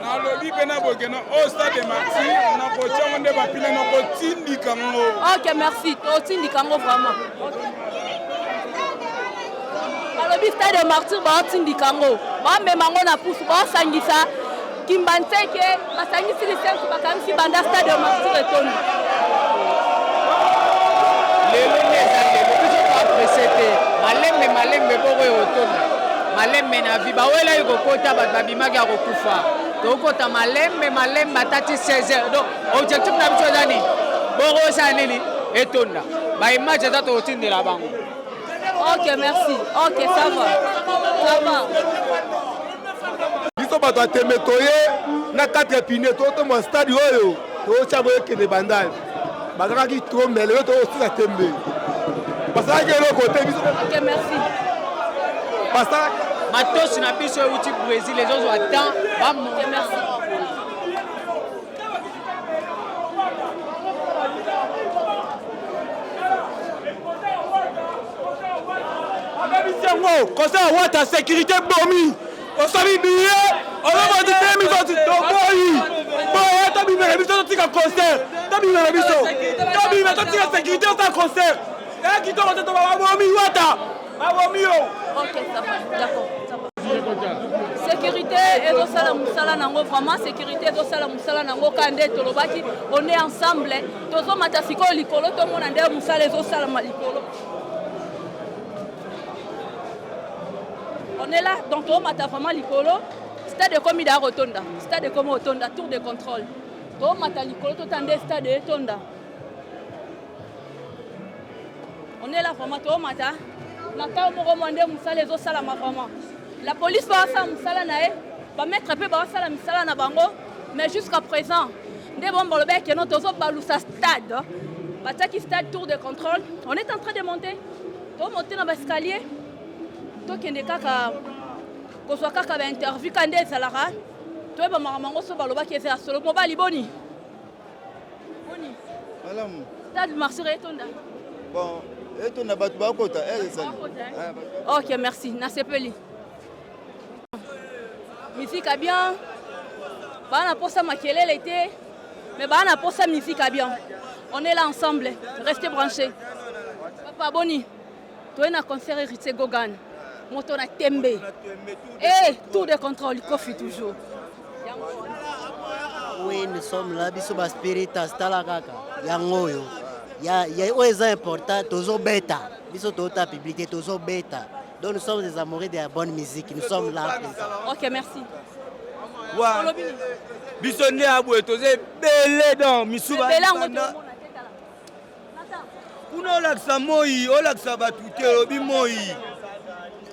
[SPEAKER 6] Na lobi bena bogeno au stade Marty, na ko tchonde ba pile na ko tindi kango.
[SPEAKER 1] OK, merci. To tindi kango vraiment. Alobi stade Marty ba tindi kango. Ba me mango na pousse ba sangisa. Kimbanteke basangisi lisensi bakamisi banda stade Marty retourne.
[SPEAKER 16] Lelo neza lelo biso pa presete. Malembe boko retourne. Malembe na vi bawela yuko kota babimaki akokufa. Tokota malembe atati 16h. Donc objectif na biso dani. Boko sa nini etonda. Ba image za to tindela bango.
[SPEAKER 1] OK, merci. OK, ça va. Ça va.
[SPEAKER 6] Biso bato ateme toye na 4 pine to mo stade oyo to chabo ekene bandal. Bazaki to mele to aussi tembe. Parce que le côté biso.
[SPEAKER 1] OK, merci.
[SPEAKER 6] Parce
[SPEAKER 16] Matos na biso uti Brésil les autres attend ba mo.
[SPEAKER 1] OK, merci.
[SPEAKER 6] Conseil à ta sécurité bomi. On s'habille billet. On va dire 2000 euros. Bon, t'as mis mes révisions, tu as concert. T'as mis mes révisions. T'as mis mes sécurité, on a concert. Et qui t'ont dit, on va bomi, wata.
[SPEAKER 1] OK, ça va. D'accord. Ça va. Sécurité et dosala musala nango vraiment sécurité et dosala musala nango kande tolobaki on est ensemble. Tozo matasiko likolo to mona nde musala et dosala malikolo. On est là, donc on m'a vraiment l'icolo. Stade de commis d'Arotonda, stade de commis Otonda, tour de contrôle. On m'a l'icolo, tout en des stades de Tonda. On est là vraiment, on m'a dit, Naka Moromande Moussala les Osalama vraiment. La police va faire Moussala Nae, va mettre un peu Bassala Moussala Nabango, mais jusqu'à présent, des bombes le bec et notre Baloussa stade, Bataki stade tour de contrôle. On est en train de monter. On monter dans l'escalier. Tokende kaka kozwa kaka ba interview kande ezalaka toyeba makambo so balobaki eza solo mobali boni
[SPEAKER 21] malamu
[SPEAKER 1] stade Marty etonda
[SPEAKER 21] bon etonda bato bakota ezali.
[SPEAKER 1] OK, merci nasepeli musique a bien bana posa makelele te mais bana posa musique a bien. On est là ensemble, restez branchés. Papa boni toi na concert Héritier Gogan. Moto na tembe. Et tour de contrôle, Kofi toujours.
[SPEAKER 10] Oui, nous sommes là, biso ba spiritas tala kaka. Yango yo. Ya oyo important, tozo beta. Biso tota publicité tozo beta. Donc nous sommes des amoureux de la bonne musique. Nous sommes là.
[SPEAKER 1] OK, merci.
[SPEAKER 12] Ouais. Biso ne abwe tozo belé dans misuba. Kuna olakisa moi, olakisa batute obi moi.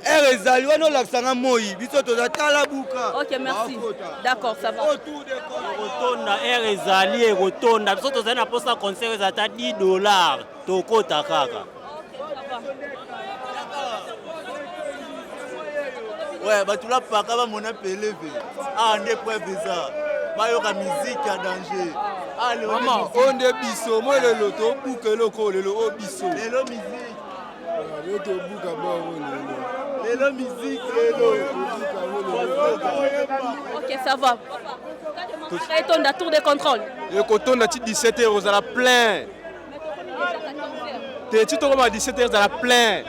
[SPEAKER 12] Ezali wana olakisanga moi biso toza tala buka.
[SPEAKER 1] OK, merci. D'accord, ça va.
[SPEAKER 17] Rotonda ezali rotonda biso toza na posa concert ezata $10 tokota kaka.
[SPEAKER 21] Ouais, bah tu l'as pas quand mon appelé. Ah, on est preuve ça. Bah yo la musique à danger. Ah le
[SPEAKER 6] maman, on est biso, moi le loto bouke loko le lo biso.
[SPEAKER 21] Le musique.
[SPEAKER 6] Le to bouka bon
[SPEAKER 21] le musique
[SPEAKER 1] OK, ça va. Etonda tour de contrôle.
[SPEAKER 6] Le coton na 17h aux à la plein. T'es tu à 17h à la plein.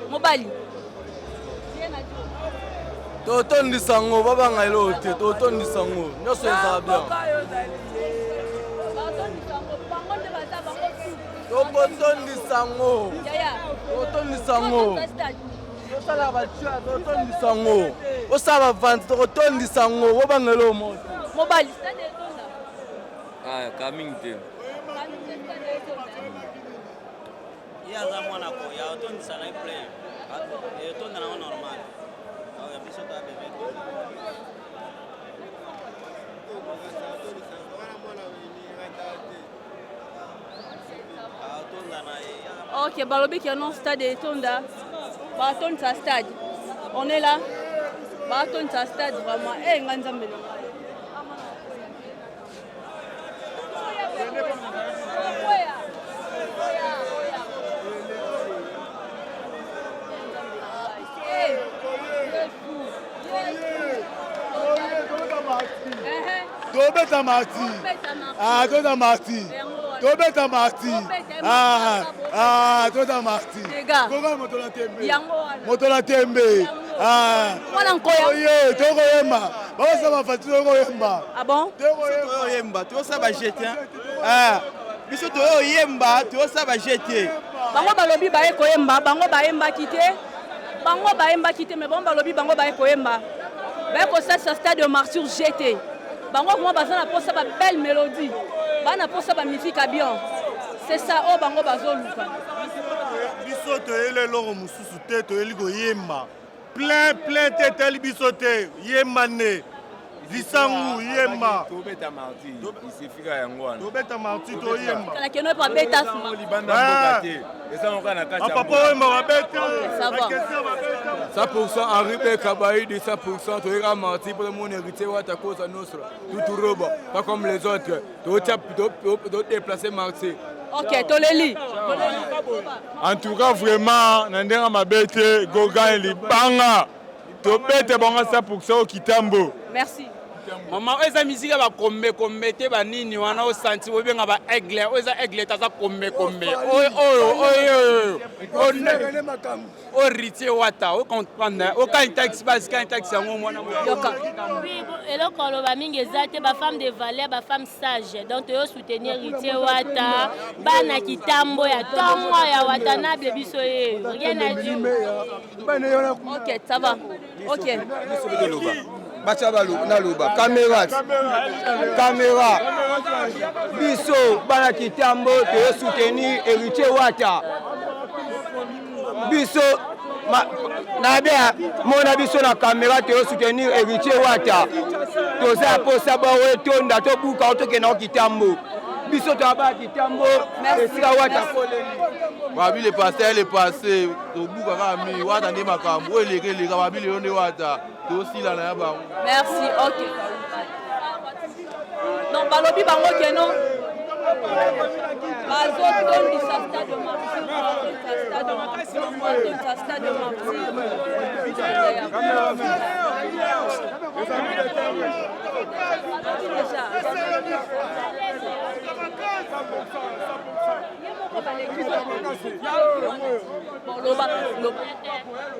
[SPEAKER 1] Mobali.
[SPEAKER 12] Toton di sango baba ngailo te toton di sango nyoso eza bien. Toton di sango. Toton di sango. Osala batua toton di sango. Osala vente toton di sango baba ngailo mo.
[SPEAKER 1] Mobali.
[SPEAKER 7] Ah, coming te.
[SPEAKER 17] Ya za mwana ko ya toton di sana play. Ya toton na normal.
[SPEAKER 1] OK, balobi qui annonce stade Etonda. Baton sa stade. On est là. Baton sa stade vraiment. Eh nganzambelo.
[SPEAKER 4] Tobeta Marti. Ah, Tobeta Marti. Tobeta Marti. Ah, Tobeta Marti. Koko motola tembe. Motola tembe. Ah. Oye, toko yemba. Baba sama fatu toko yemba.
[SPEAKER 1] Ah bon?
[SPEAKER 15] Toko yemba, to sa ba jeter. Ah. Biso to yemba, to sa ba jeter.
[SPEAKER 1] Bango balobi ba ko yemba, bango ba yemba kité. Bango ba yemba kité mais bango balobi bango ba ko yemba. Ba ko ça stade de Martyr GT. Bango comment bazana pour ça ba belle mélodie. Bana pour ça ba musique à bien. C'est ça oh bango bazoluka.
[SPEAKER 4] Biso to ele loro mususu te to eli go yemba. Plein tetel biso te yemba ne. Lisangu yemba.
[SPEAKER 6] Tobeta Marti. Isifika yango wana.
[SPEAKER 4] Tobeta Marti to yemba.
[SPEAKER 1] Kala keno pa beta suma.
[SPEAKER 6] Libanda mboka te. Esa on kana kati.
[SPEAKER 4] Papa yemba ba beta.
[SPEAKER 1] Ça va.
[SPEAKER 6] 100% Henri Kabaï de 100% tu es Marti pour le monde héritier ou ta cause à notre tout roba pas comme les autres tu déplacer Marti.
[SPEAKER 1] OK, Toleli.
[SPEAKER 6] En tout cas vraiment nandera mabete goga libanga to bete bonga 100% au Kitambo.
[SPEAKER 1] Merci.
[SPEAKER 11] Maman eza musique ba kombe te ba nini wana o santi bo benga ba aigle o eza aigle ta za kombe o ritier wata o comprendre o ka taxi bas ka taxi yango mwana
[SPEAKER 18] yoka oui eloko loba mingi ezate ba femme de valeur ba femme sage donc to soutenir ritier wata bana Kitambo ya tongo ya Watanabe biso ye rien à dire.
[SPEAKER 1] OK, ça va. OK.
[SPEAKER 12] Bachabalo naloba caméra biso bana Kitambo te soutenir héritier wata biso nabia mona biso na caméra te soutenir héritier wata toza posa ba wetonda to buka to kena Kitambo biso to ba Kitambo esika wata
[SPEAKER 15] Babili le passé to buka ka mi wata ne makambo eleke babili yone wata to sila na ya ba.
[SPEAKER 1] Merci. OK. Donc balobi bango keno bazo don du stade de Martyr stade de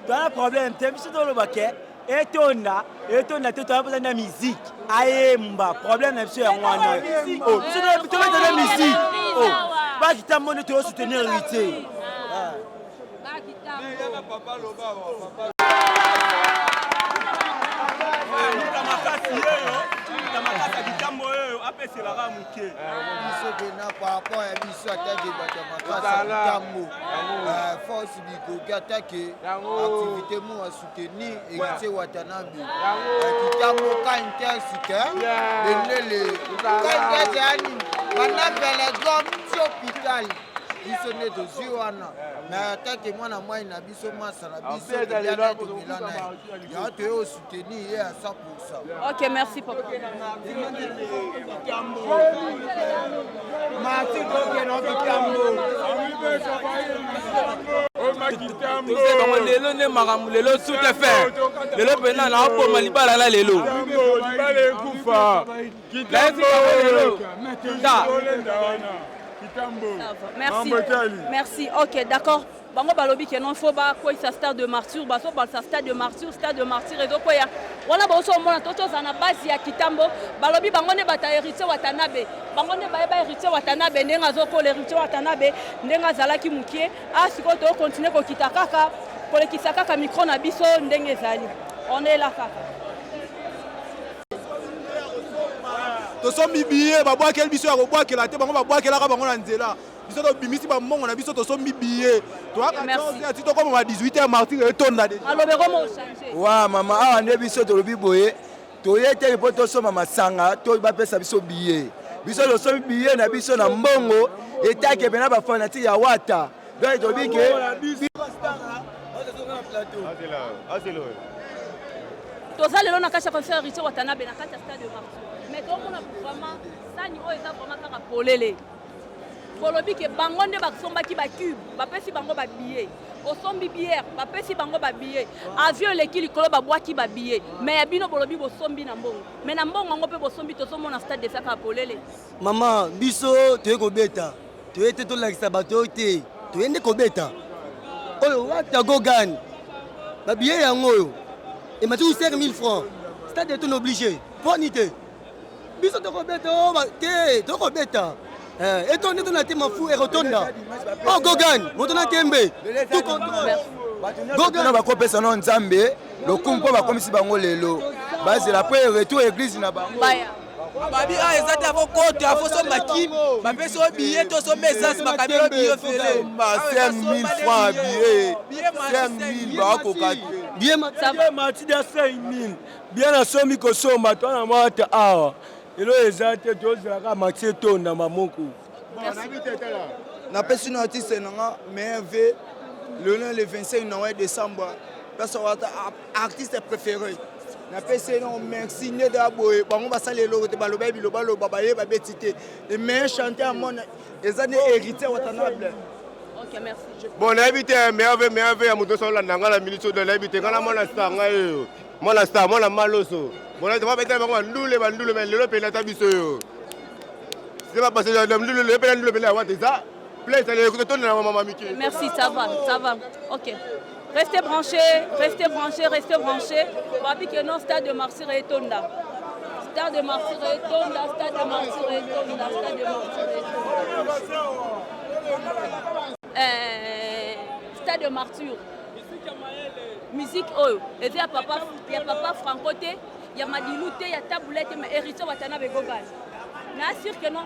[SPEAKER 23] Dans le problème, tu as dans le baquet. Etonda te toa besoin de musique ayemba problème est sur wana oh tu dois mettre de la musique oh pas Kitambo ne te soutenir héritier
[SPEAKER 10] par rapport à biso attaqué Kitambo force bikoki attaqué activité mo à soutenir héritier Watanabe Kitambo ka intersique les quand yani banapela gomme ti hôpital biso ne tozwi wana mais attaqué mwana mwai na biso masa na biso tomelana ya toyo soutenir ye à 100%.
[SPEAKER 1] OK, merci papa.
[SPEAKER 12] Marti doke no Kitambo
[SPEAKER 11] lelo ne makambo lelo tout est fait lelo pena na opoma libala la lelo
[SPEAKER 6] libala ekufa
[SPEAKER 1] Merci. OK, d'accord. Bango balobi que non faut ba quoi ça stade de Martyr, baso ba ça stade de Martyr et donc ya. Wana ba so mona toto za na base ya Kitambo, balobi bango ne bata héritier Watanabe. Bango ne ba héritier Watanabe ndenga zoko héritier Watanabe ndenga zalaki mukie. Ah siko to continuer ko kitakaka, ko le kisaka micro na biso ndenge zali. On est là kaka.
[SPEAKER 4] Toso mibiye babwa kel biso ya kobwa kela te bango babwa kela ka bango na nzela. Biso to bimisi ba mongo na biso toso mibiye. Toi ka ti to comme 18h Martyr etonda de.
[SPEAKER 1] Alobe comment changer.
[SPEAKER 12] Wa mama awa nde biso to lobi boye. To yete po to soma masanga to ba pesa biso biye. Biso to so biye na biso na mbongo etake bena ba fanatique ya wata. Donc to bi ke
[SPEAKER 1] toza lelo na kasha concert héritier Watanabe na kati ya stade de Martyr. mais tomona vraiment sani oyo eza vraiment kaka polele bolobi ke bango nde basombaki bacube bapesi bango babillet osombi bière bapesi bango babillet avion eleki likolo babwaki babillet mais ya bino bolobi bosombi na mbongo mais na mbongo yango mpe bosombi tozomona stade de saka polele.
[SPEAKER 21] Mama biso toye kobeta toye te tolakisa bato oyo te toye nde kobeta oyo wata gogan babillet yango oyo emati ku 5000 francs stade eton obligé poni te biso tokobeta te tokobeta etonde tona te mafu erotonda o gogan motona tembe tout contrôle gogan
[SPEAKER 6] bakopesa no nzambe lokumu mpo bakomisi bango lelo bazela mpo retour église na bango
[SPEAKER 2] babi a eza te afo kote afo somba kim bapesi o billet to somba essence makabelo billet fele
[SPEAKER 6] 5000 francs billet 5000 bakoka te
[SPEAKER 12] billet mati da 5000 bien asomi kosomba twana mwata awa elo eza te tozelaka maxi etonda mamoko
[SPEAKER 6] napesi no artiste nanga meilleur le 25 décembre parce que artiste préféré napesi no merci nede aboye bango basala eloko te baloba bilobaloba bayeba beti te le meilleur chanteur amona eza ne héritier watanable.
[SPEAKER 1] Ok, merci.
[SPEAKER 3] Bon, nayebi te meilleur ya moto so olanda nga na militio de nayebi te nga na mwana star nga yo mwana star mwana maloso bona te babetela bango bandule mais lelo mpe nata biso yo c'est pas parce que ndule lelo mpe ndule mpe awate ça place ale kotonda na mama miki.
[SPEAKER 1] Merci, ça va. Ok. Restez branchés. Babi que non stade de Martyr et Tonda. Stade de Martyr et Tonda. Stade de Martyr. Musique oyo. Et il y a papa Franco te, il y a Madilou te, il y a Taboulette mais héritier Watanabe Gogan. Na sûr que non.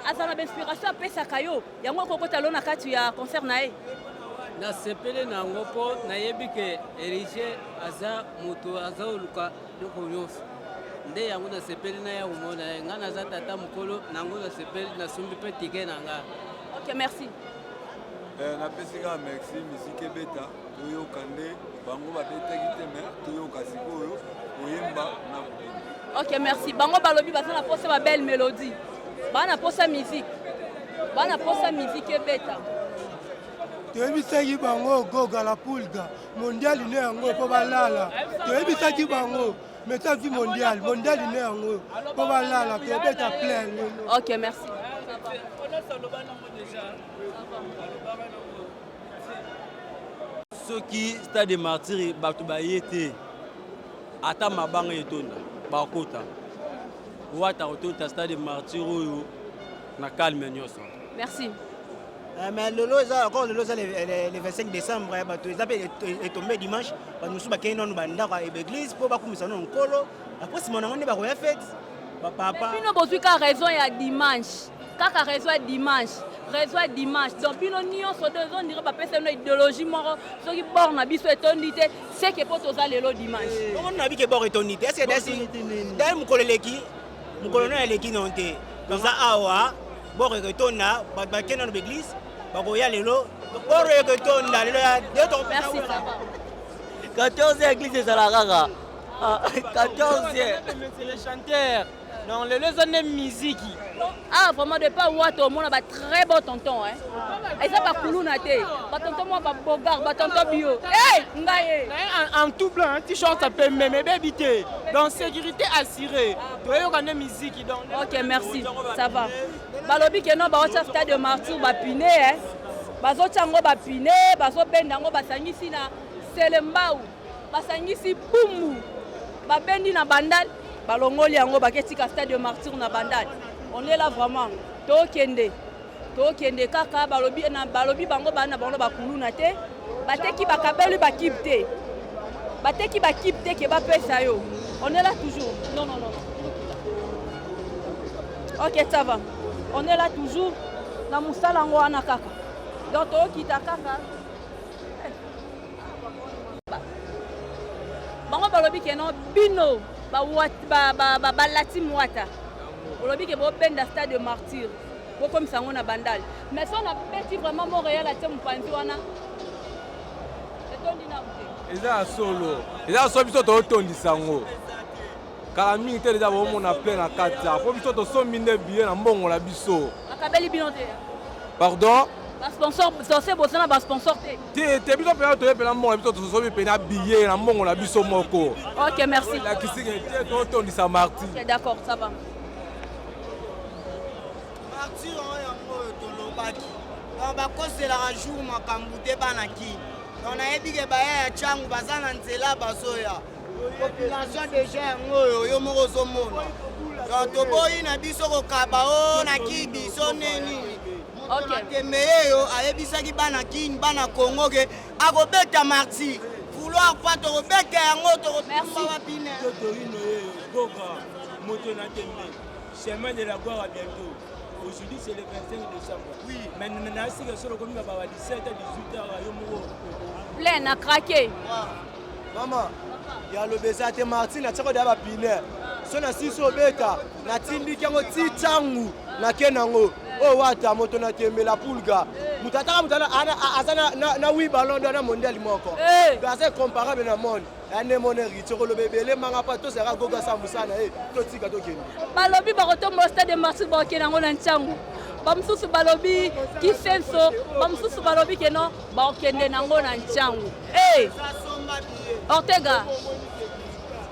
[SPEAKER 1] Azana inspiration pesa kayo. Yango kokota lona kati ya concert nae.
[SPEAKER 9] Na sepele na ngo po nayebi ke héritier aza moto aza oluka doko nyonso nde yango na sepele na ya umona nga naza tata mokolo nango na sepele na sumbi pe tike na nga.
[SPEAKER 1] Ok, merci.
[SPEAKER 6] napesi kaka merci misiki ebeta toyoka nde bango babetaki te me toyoka sikoyo koyemba na.
[SPEAKER 1] Ok, merci. Bango balobi baza na posa ba belle mélodie. Bana posa musique ebeta.
[SPEAKER 20] toyebisaki bango goga la pulga mondial ne yango mpo balala toyebisaki bango meta vi mondial ne yango mpo balala toyebeta plein.
[SPEAKER 1] Ok, merci.
[SPEAKER 23] soki stade de Martyr bato baye te ata mabanga etonda bakota wata kotonda stade de Martyr oyo na calme nyonso.
[SPEAKER 1] Merci.
[SPEAKER 19] Mais le 25 décembre, est tombé dimanche, nous sommes à l'église pour nous colo. Après, si mon ami n'est pas fait, papa.
[SPEAKER 1] Nous avons raison à dimanche. Kaka raison dimanche. Donc, nous avons dit que nous idéologie, ceux qui bornent à biso étonité, c'est que pour tous les dimanche.
[SPEAKER 19] Comment on a vu que bornent étonité? Est-ce que c'est mon colonel qui n'ont été dans un awa, bornent étonné, baké dans l'église.
[SPEAKER 1] Merci.
[SPEAKER 23] 14 églises de Salarara. 14. C'est les chanteurs. Non, les zones de musique.
[SPEAKER 1] Ah, vraiment, de pas voir tout le monde a très beau tonton. Et ça, pas Koulouna. Tonton, moi, Bogart, tonton Bio. Hey, Ngaye.
[SPEAKER 23] En tout blanc, un t-shirt, ça peut même éviter. Donc, sécurité assurée. Tu as une musique.
[SPEAKER 1] Ok, merci. Ça va. Balobi que non, ba stade de Martyr ba piné bazo chango ba piné bazo benda ngo basangisi na selembau basangisi bumbu ba bendi na bandal balongoli yango baketika stade de Martyr na bandal. On est là vraiment tokende kaka balobi bango bana bango ba kuluna te bateki bakabelu ba kipte ke ba pesa yo. On est là toujours. Non. Ok, ça va. On est là toujours na musala ngo ana kaka. Donc kita kaka. Bango balobi ke no bino ba lati mwata. Balobi ke bo benda stade de Martyr. Bo comme ça on a bandal. Mais ça on a petit vraiment Montréal à temu panzi wana.
[SPEAKER 12] Eza solo. Eza so biso to tondisa ngo.
[SPEAKER 5] kala mingi te déjà bomona plein na kati ya po biso tosombi nde billet na mbongo na biso.
[SPEAKER 1] Akabeli bino te.
[SPEAKER 5] Pardon?
[SPEAKER 1] Basponsor sose bosana basponsor te.
[SPEAKER 5] Te biso mpenza toyepela mbongo na biso tosombi mpe na billet na mbongo na biso moko.
[SPEAKER 1] Ok, merci.
[SPEAKER 5] Lakisi ke te totondisa marti.
[SPEAKER 1] Ok, d'accord, ça va.
[SPEAKER 8] Marti yango tolobaki. Donc bakoselaka jour makambo te bana kini. Donc nayebi ke baya ya changu baza na nzela bazoya. Population déjà yango oyo moko ozomona. Donc toboyi na biso kokaba o na ki biso neni. Temeye ayebisaki bana kini bana Congo ke akobeta marti. Vouloir pas te rebeta yango to bapine.
[SPEAKER 14] Goga, moto na tembe. Chemin de la gloire à bientôt. Aujourd'hui c'est le 25 décembre. Oui. Mais nous n'avons pas sur le commune à 17 à 18h à Yomo.
[SPEAKER 1] Plein à craquer.
[SPEAKER 4] Maman, il y a le Besate Martin, na tsako d'aba piner. So na siso beta, na tindi kango ti changu na kenango. Oh wata moto na tembe la pulga. Mutata mutana azana na 8 ballons dans mondial moko. C'est comparable na monde. Ane mona ritoko lo bebele manga pa to sera goga sa musana to tika to kendi.
[SPEAKER 1] Balobi ba retombe au stade de Marseille ba kenango na nchangu. Bamsusu balobi ki senso, bamsusu balobi keno ba okende nango na nchangu. Ortega.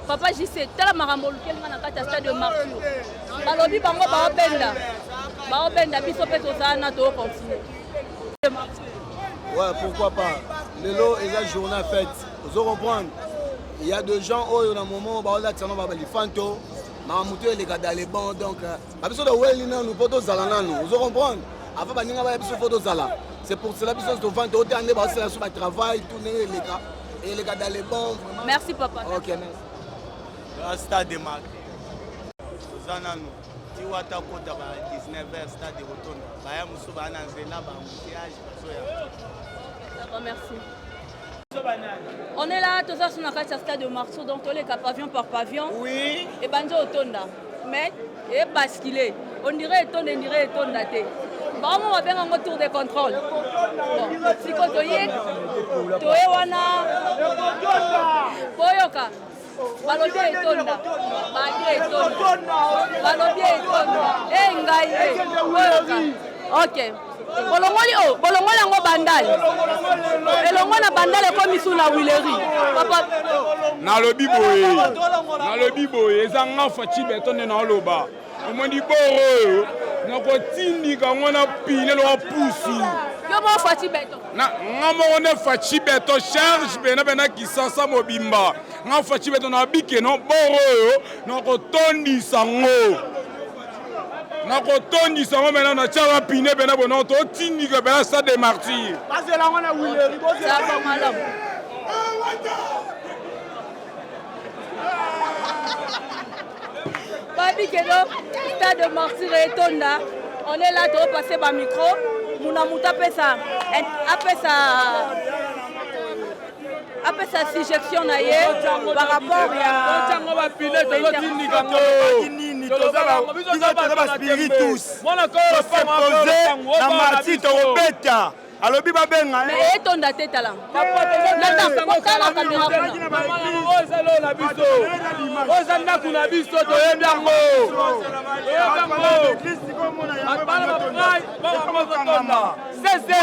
[SPEAKER 1] Papa JC, tala makambo lukenga na kata stade de Marseille. Balobi bango ba obenda. Ba obenda biso pe tozana to continuer.
[SPEAKER 21] Ouais, pourquoi pas. Lelo est la journée fête. Vous comprenez? Il y a des gens où dans un moment où les fantômes, les gars dans les bancs, donc vous comprenez? C'est pour cela que nous avons fait travail, tourner les gars et les gars dans les bancs.
[SPEAKER 1] Merci papa.
[SPEAKER 21] Ok, merci.
[SPEAKER 8] Stade de Marseille. Zanano, Tiwata Kota 19h, stade de Rotonda. Baya Musuba Nanzela,
[SPEAKER 1] merci. On est là, tous sur le stade de Marceau, donc tous les cas pavillon par pavillon. Oui. Et banjo autonda. Mais, et basculer. On dirait étonne, on dirait étonne daté. Bon, on va faire un retour de contrôle. Bon, si quand tu es, wana, Boyoka. Balobi etonda. Balobi etonda. Balobi etonda. Ngai. Boyoka. Ok. Bolongoli yango bandale. Elongo na bandale komi suna wileri. Papa
[SPEAKER 11] nalobi boye eza ngafa chibetone na oloba omoni boro nakotindika ngwana pile lo pusu
[SPEAKER 1] yo mo fati beto
[SPEAKER 11] na ngamo ne fachi beto charge bena kisasa mobimba nga fachi beto na bike no boro nakotondisa ngo nakotondisa ngo mena na chava pine bena bono to tindika bena stade de martyr
[SPEAKER 4] bazela ngwana wileri
[SPEAKER 1] ça va malam. Babi Kedo, stade de Martyr et Tonda. On est là pour passer par micro. Mouna Mouta fait sa suggestion par rapport
[SPEAKER 4] à alobi babenga
[SPEAKER 1] mais etonda teta la nata kokala kamera
[SPEAKER 5] ozalo na biso ozanda kuna biso toyebi yango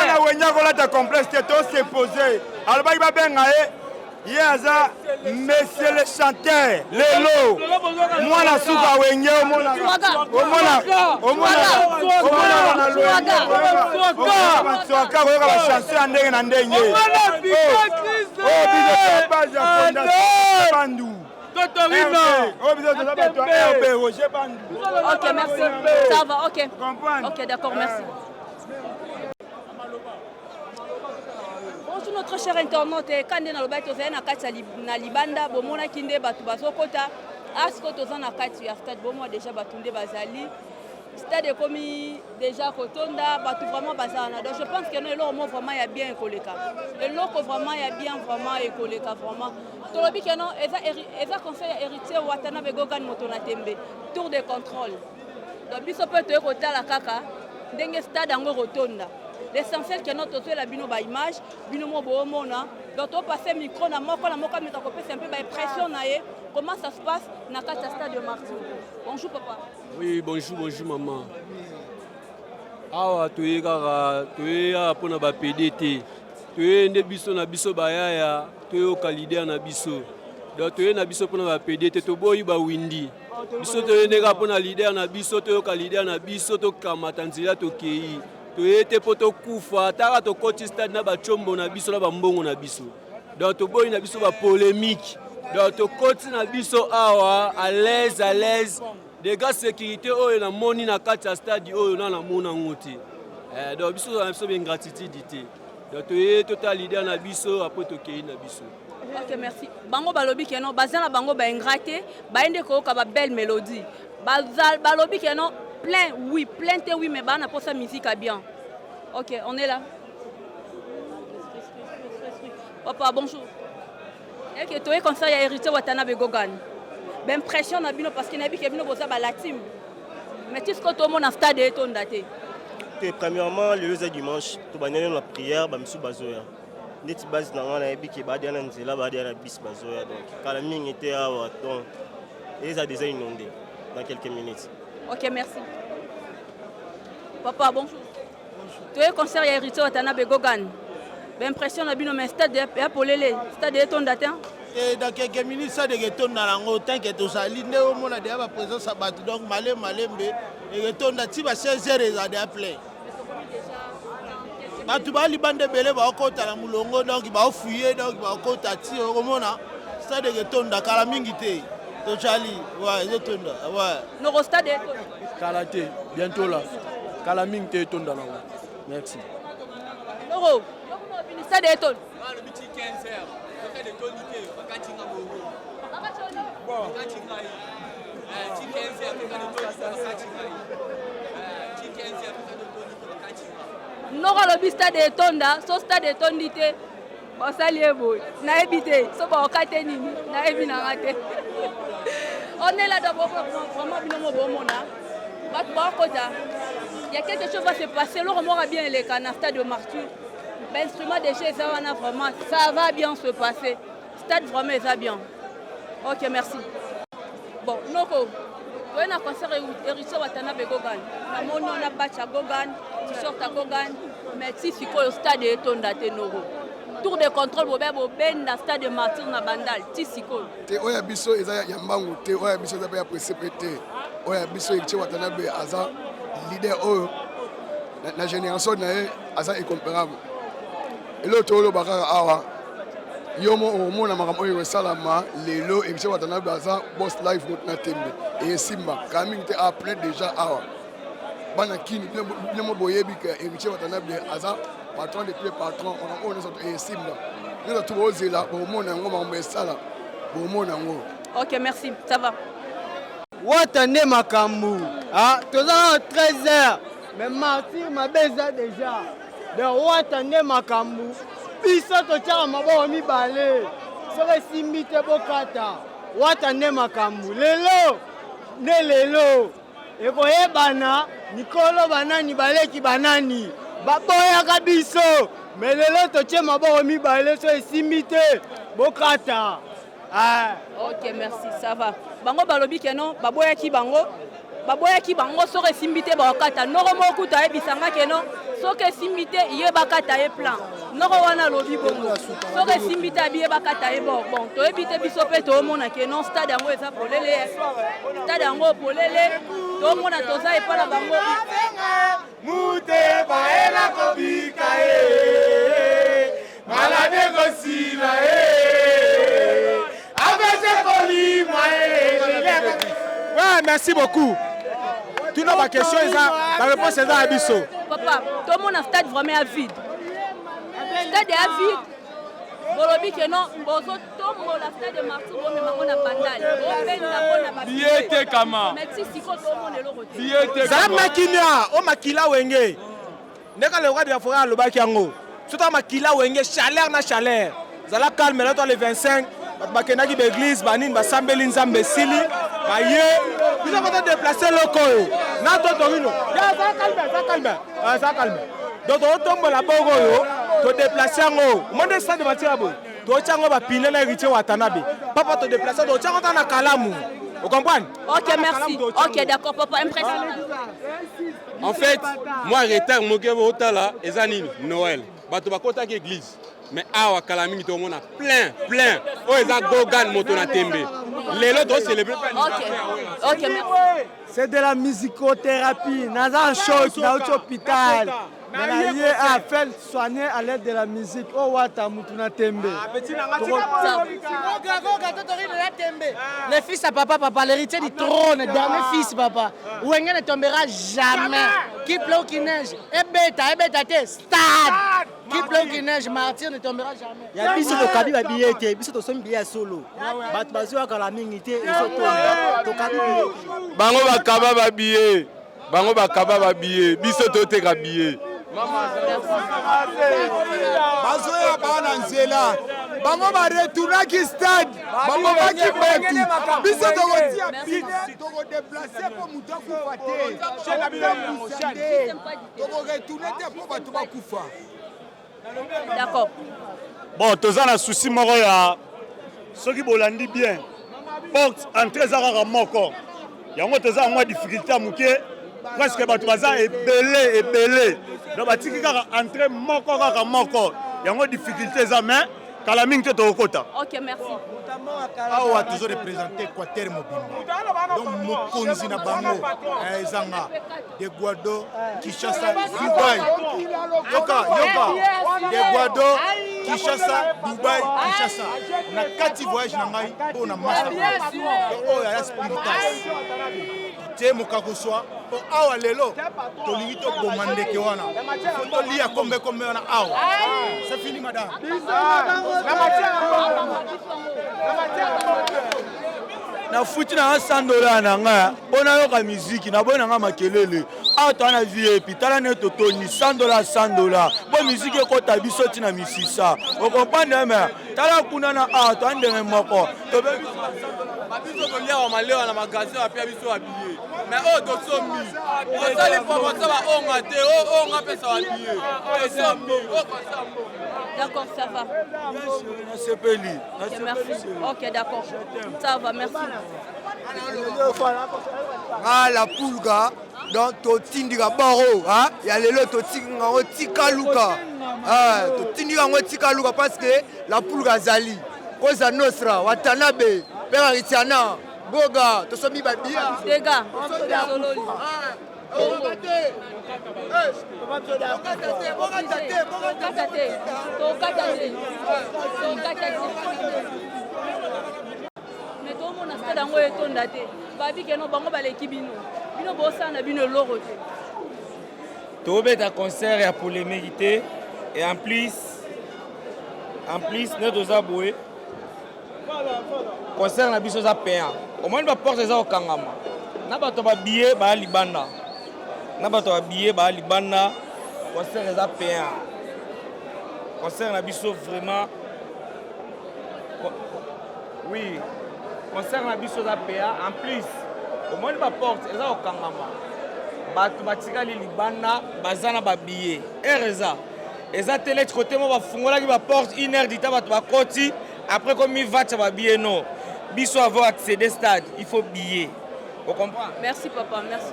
[SPEAKER 4] na wenya kolata complexe te to se poser alobaki babenga ye aza monsieur le chanteur lelo mwana suka wenge omona koyoka bachanson ya ndenge na ndenge bandu
[SPEAKER 1] ok merci ça va ok d'accord merci. Bonjour notre cher internaute, quand on a le bateau na kati na libanda bomona kinde batu bazokota asko toza na kati ya stade bomo déjà batunde bazali stade komi déjà kotonda batu vraiment bazana donc je pense que non eloko vraiment ya bien ekoleka eloko vraiment ya bien vraiment ekoleka vraiment tolobi que non eza conseil héritier watana begogan moto na tembe tour de contrôle donc biso peut to kotala kaka ndenge stade yango kotonda L'essentiel que notre tozo la bino ba image, bino mo bo mona. Donc on passe micro na moko mais ta copie c'est un peu ba pression na ye. Comment ça se passe na kata stade de Martyr? Bonjour papa.
[SPEAKER 7] Oui, bonjour maman. Awa toyeka pona ba PDT. Toyende biso na biso bayaya, toyoka leader na biso. Donc toyena na biso pona ba PDT to boyi ba windi. Biso toyende ka pona leader na biso, toyoka leader na biso to kamata nzela to kei. Toyete poto kufa taka to koti stade na ba chombo na biso na ba mbongo na biso. Donc to boyi na biso ba polémique. Donc to koti na biso awa à l'aise. Des gars sécurité oyo na moni na kati ya stade oyo na mona ngoti. Donc biso na biso bien gratitude. Donc toye total leader na biso après to kei na biso.
[SPEAKER 1] OK, merci. Bango balobi keno bazana bango ba ingraté, ba ende ko ka ba belle mélodie. Bazal balobi keno plein oui, mais bana pour sa musique à bien. OK, on est là. Papa, bonjour. Et que toi comme ça ya hérité Watanabe Gogan. Ben pression na bino parce que na bi ke bino boza ba la team. Mais tout ce que tout le monde en stade est ton daté.
[SPEAKER 3] Premièrement, le lundi dimanche, tout le monde a prière, monsieur Bazoya. Net base na ngana ebi ke badia na nzela badia na bis Bazoya. Donc quand la mine était à Waton, ils ont déjà inondé dans quelques minutes.
[SPEAKER 1] OK, merci. Papa, bonjour. Tu es concert ya hérité Watanabe Gogan. Ben pression na bino mais stade ya polele, stade est ton daté.
[SPEAKER 13] Et dans quelques minutes, ça de retourne dans l'angle, tant que tout ça, l'idée au monde a déjà la présence à battre, donc malembe, et retourne dans 16h, ils ont déjà plein. Tu vas aller bande belé, va au côté à la moulongo, donc il va fouiller, donc il va au côté à tirer au monde, ça de retourne dans Kalamingité. Donc Charlie, ouais, ils retournent, ouais.
[SPEAKER 1] Nos stade est
[SPEAKER 13] Kalaté, bientôt là. Kalamingité est tombé dans l'angle. Merci.
[SPEAKER 1] Noro, stade est tombé. Nora le stade est tonda, so stade est tondité. Bon salut boy, na habité, so ba okate nini, na ebi na raté. On est là d'abord vraiment binomo bomona. Ba kota. Il y a quelque chose va se passer, le remords a bien les canards stade de Martyr. L'instrument de chez Zawana vraiment, ça va bien se passer. Stade vraiment ça bien. OK, merci. Bon, Noko, tu es un concert héritier Watanabe Gogan. On a battu à Gogan, t-shirt à Gogan, mais si c'est quoi le stade de Tondate Noro. Tour de contrôle, vous avez ben dans stade de Martyr na Bandal, si c'est quoi.
[SPEAKER 21] Te oya biso eza ya mbangu te oya biso eza ya précipité. Oya biso héritier Watanabe aza leader oyo na génération na aza incomparable. Et l'autre le bakara awa yomo omona makambo oyo esalama lelo héritier Watanabe aza boss life na tembe et simba coming te après déjà awa bana kini bilemo boyebi ke héritier Watanabe aza patron de tous les patrons on a sorte et simba nous tout ozela omona ngo makambo esala omona ngo.
[SPEAKER 1] OK, merci, ça va.
[SPEAKER 16] Watane makambu ah toza 13h mais Martyr mabeza déjà de Watane makambu biso totiaka maboko mibale soki esimbi te bokata Watane makambu lelo nde lelo ekoyebana mikolo banani baleki banani baboyaka biso me lelo totie maboko mibale so esimbi te bokata.
[SPEAKER 1] OK, merci, ça va. Bango balobi keno baboyaki bango soki esimbi te bakata noko moko kuta yebisanga keno soki esimbi te ye bakata ye plan noko wana lobi bongo soki esimbi te abi ye bakata ye bon toyebi te biso mpe toomona keno stade yango eza polele stade yango polele toomona toza epa na bango
[SPEAKER 4] mute baela kobika ye malade kosila ye abese kolima ye. Ouais, merci beaucoup. Toutes nos questions, la réponse est dans la biso.
[SPEAKER 1] Papa, tout le monde a stade vraiment à vide. Stade à vide. Bolobi que non, bozo tombo la stade de Martyr mais mango na Bandal.
[SPEAKER 23] Biete kama.
[SPEAKER 1] Mais si siko tout le monde est le
[SPEAKER 23] Biete
[SPEAKER 13] kama. Zala makinya, o makila wenge. Neka le roi de la forêt à lobaki yango. Surtout makila wenge chaleur na chaleur. Zala calme là toi le 25. Bakenaki l'église, banin basambeli nzambe sili, baye. Ils ont déplacé le corps. Na to torino. Ça calme. Ça calme. donc totombola bongo oyo todéplace yango monde stade batia boye totya yango bapine na héritier Watanabe papa todéplace totya yango na Kalamu. Vous comprenez?
[SPEAKER 1] Ok, merci. Ok, d'accord, papa, impressionnant.
[SPEAKER 11] En fait, moi, retard, mon gars, là, et Noël. Bato bakota église. Mais awa Kalamingi tout le monde a plein. Oh, ils ont Gogan moto na tembe. Les autres célébrer.
[SPEAKER 1] Ok, merci.
[SPEAKER 16] C'est de la musicothérapie. Dans un choc, dans un hôpital. Mais là, a fait soigner à l'aide de la musique. Oh, wata mutuna tembe.
[SPEAKER 20] Le fils à papa, l'héritier du trône, le dernier fils, papa. Ouenga ne tombera jamais. Qui pleut ou qui neige. Ebeta, stade. Qui pleut ou qui neige, martyr ne tombera jamais.
[SPEAKER 19] Il y a biso to kabi ba billet te, biso to somi billet solo. Bat bazo akala mingi te, eso to kabi billet.
[SPEAKER 15] Bango bakaba ba billet, biso to te ka billet.
[SPEAKER 6] bazoya bana nzela bango baretournaki stade bango baki batu biso tokotia bine tokodéplace mpo moto akufa te tokoretourne te mpo bato bakufa.
[SPEAKER 1] D'accord.
[SPEAKER 4] Bon, toza na souci moko ya soki bolandi bien porte entrée eza kaka moko yango toza yango difficulté ya moke presque bato baza ebele donc batiki kaka entrée moko yango difficulté eza mais kala mingi te tokokota.
[SPEAKER 1] Ok, merci.
[SPEAKER 21] awa tozo représente Équateur mobimba donc mokonzi na bango ezanga de Guado Kinshasa Dubaï yoka de Guado Kinshasa Dubaï Kinshasa na kati voyage na ngai po na master oyo ya spiritas te mokakoswa po awa lelo tolingi toboma ndeke wana fo tolia kombe wana awa c'est fini madame.
[SPEAKER 4] na futi na $100 na nga mpona yoka miziki na boyi na nga makelele awa toa na VIP tala ne totoni $100 mpo miziki ekota biso ntina misisa okompande me tala kuna na awa toa ndenge moko tobebi
[SPEAKER 11] biso toliawa malewa na magasin bapia biso babiye mais oyo tosomi osali promotion baonga te onga pesa babiye tosomi
[SPEAKER 1] D'accord, ça va. Ok, merci. Ok, d'accord. Ça va, merci.
[SPEAKER 21] Ah, la pulga, donc totindika baro, hein? Il y a les lots tika luka. Ah, totindika tika luka parce que la pulga zali. Cosa nostra, Watanabe, Peritiana, Goga, tosomi babia.
[SPEAKER 1] Les gars, mais tout le monde a stade yango etonda te babi ke no bango baleki bino bosana bino loro te
[SPEAKER 17] tobeta concert ya polémique te et en plus ne toza boye concert na biso za payant au moins ba porte za okangama na bato ba billet ba libanda concert eza payant concert na biso vraiment oui concert na biso eza payant en plus au moins ba porte eza okangama bato batikali libanda baza na ba billet eza tele côté mo bafungolaki ba porte 1 heure dita bato bakoti après comme il va ba billet non biso avant accéder stade il faut billet. Vous comprenez?
[SPEAKER 1] Merci papa, merci.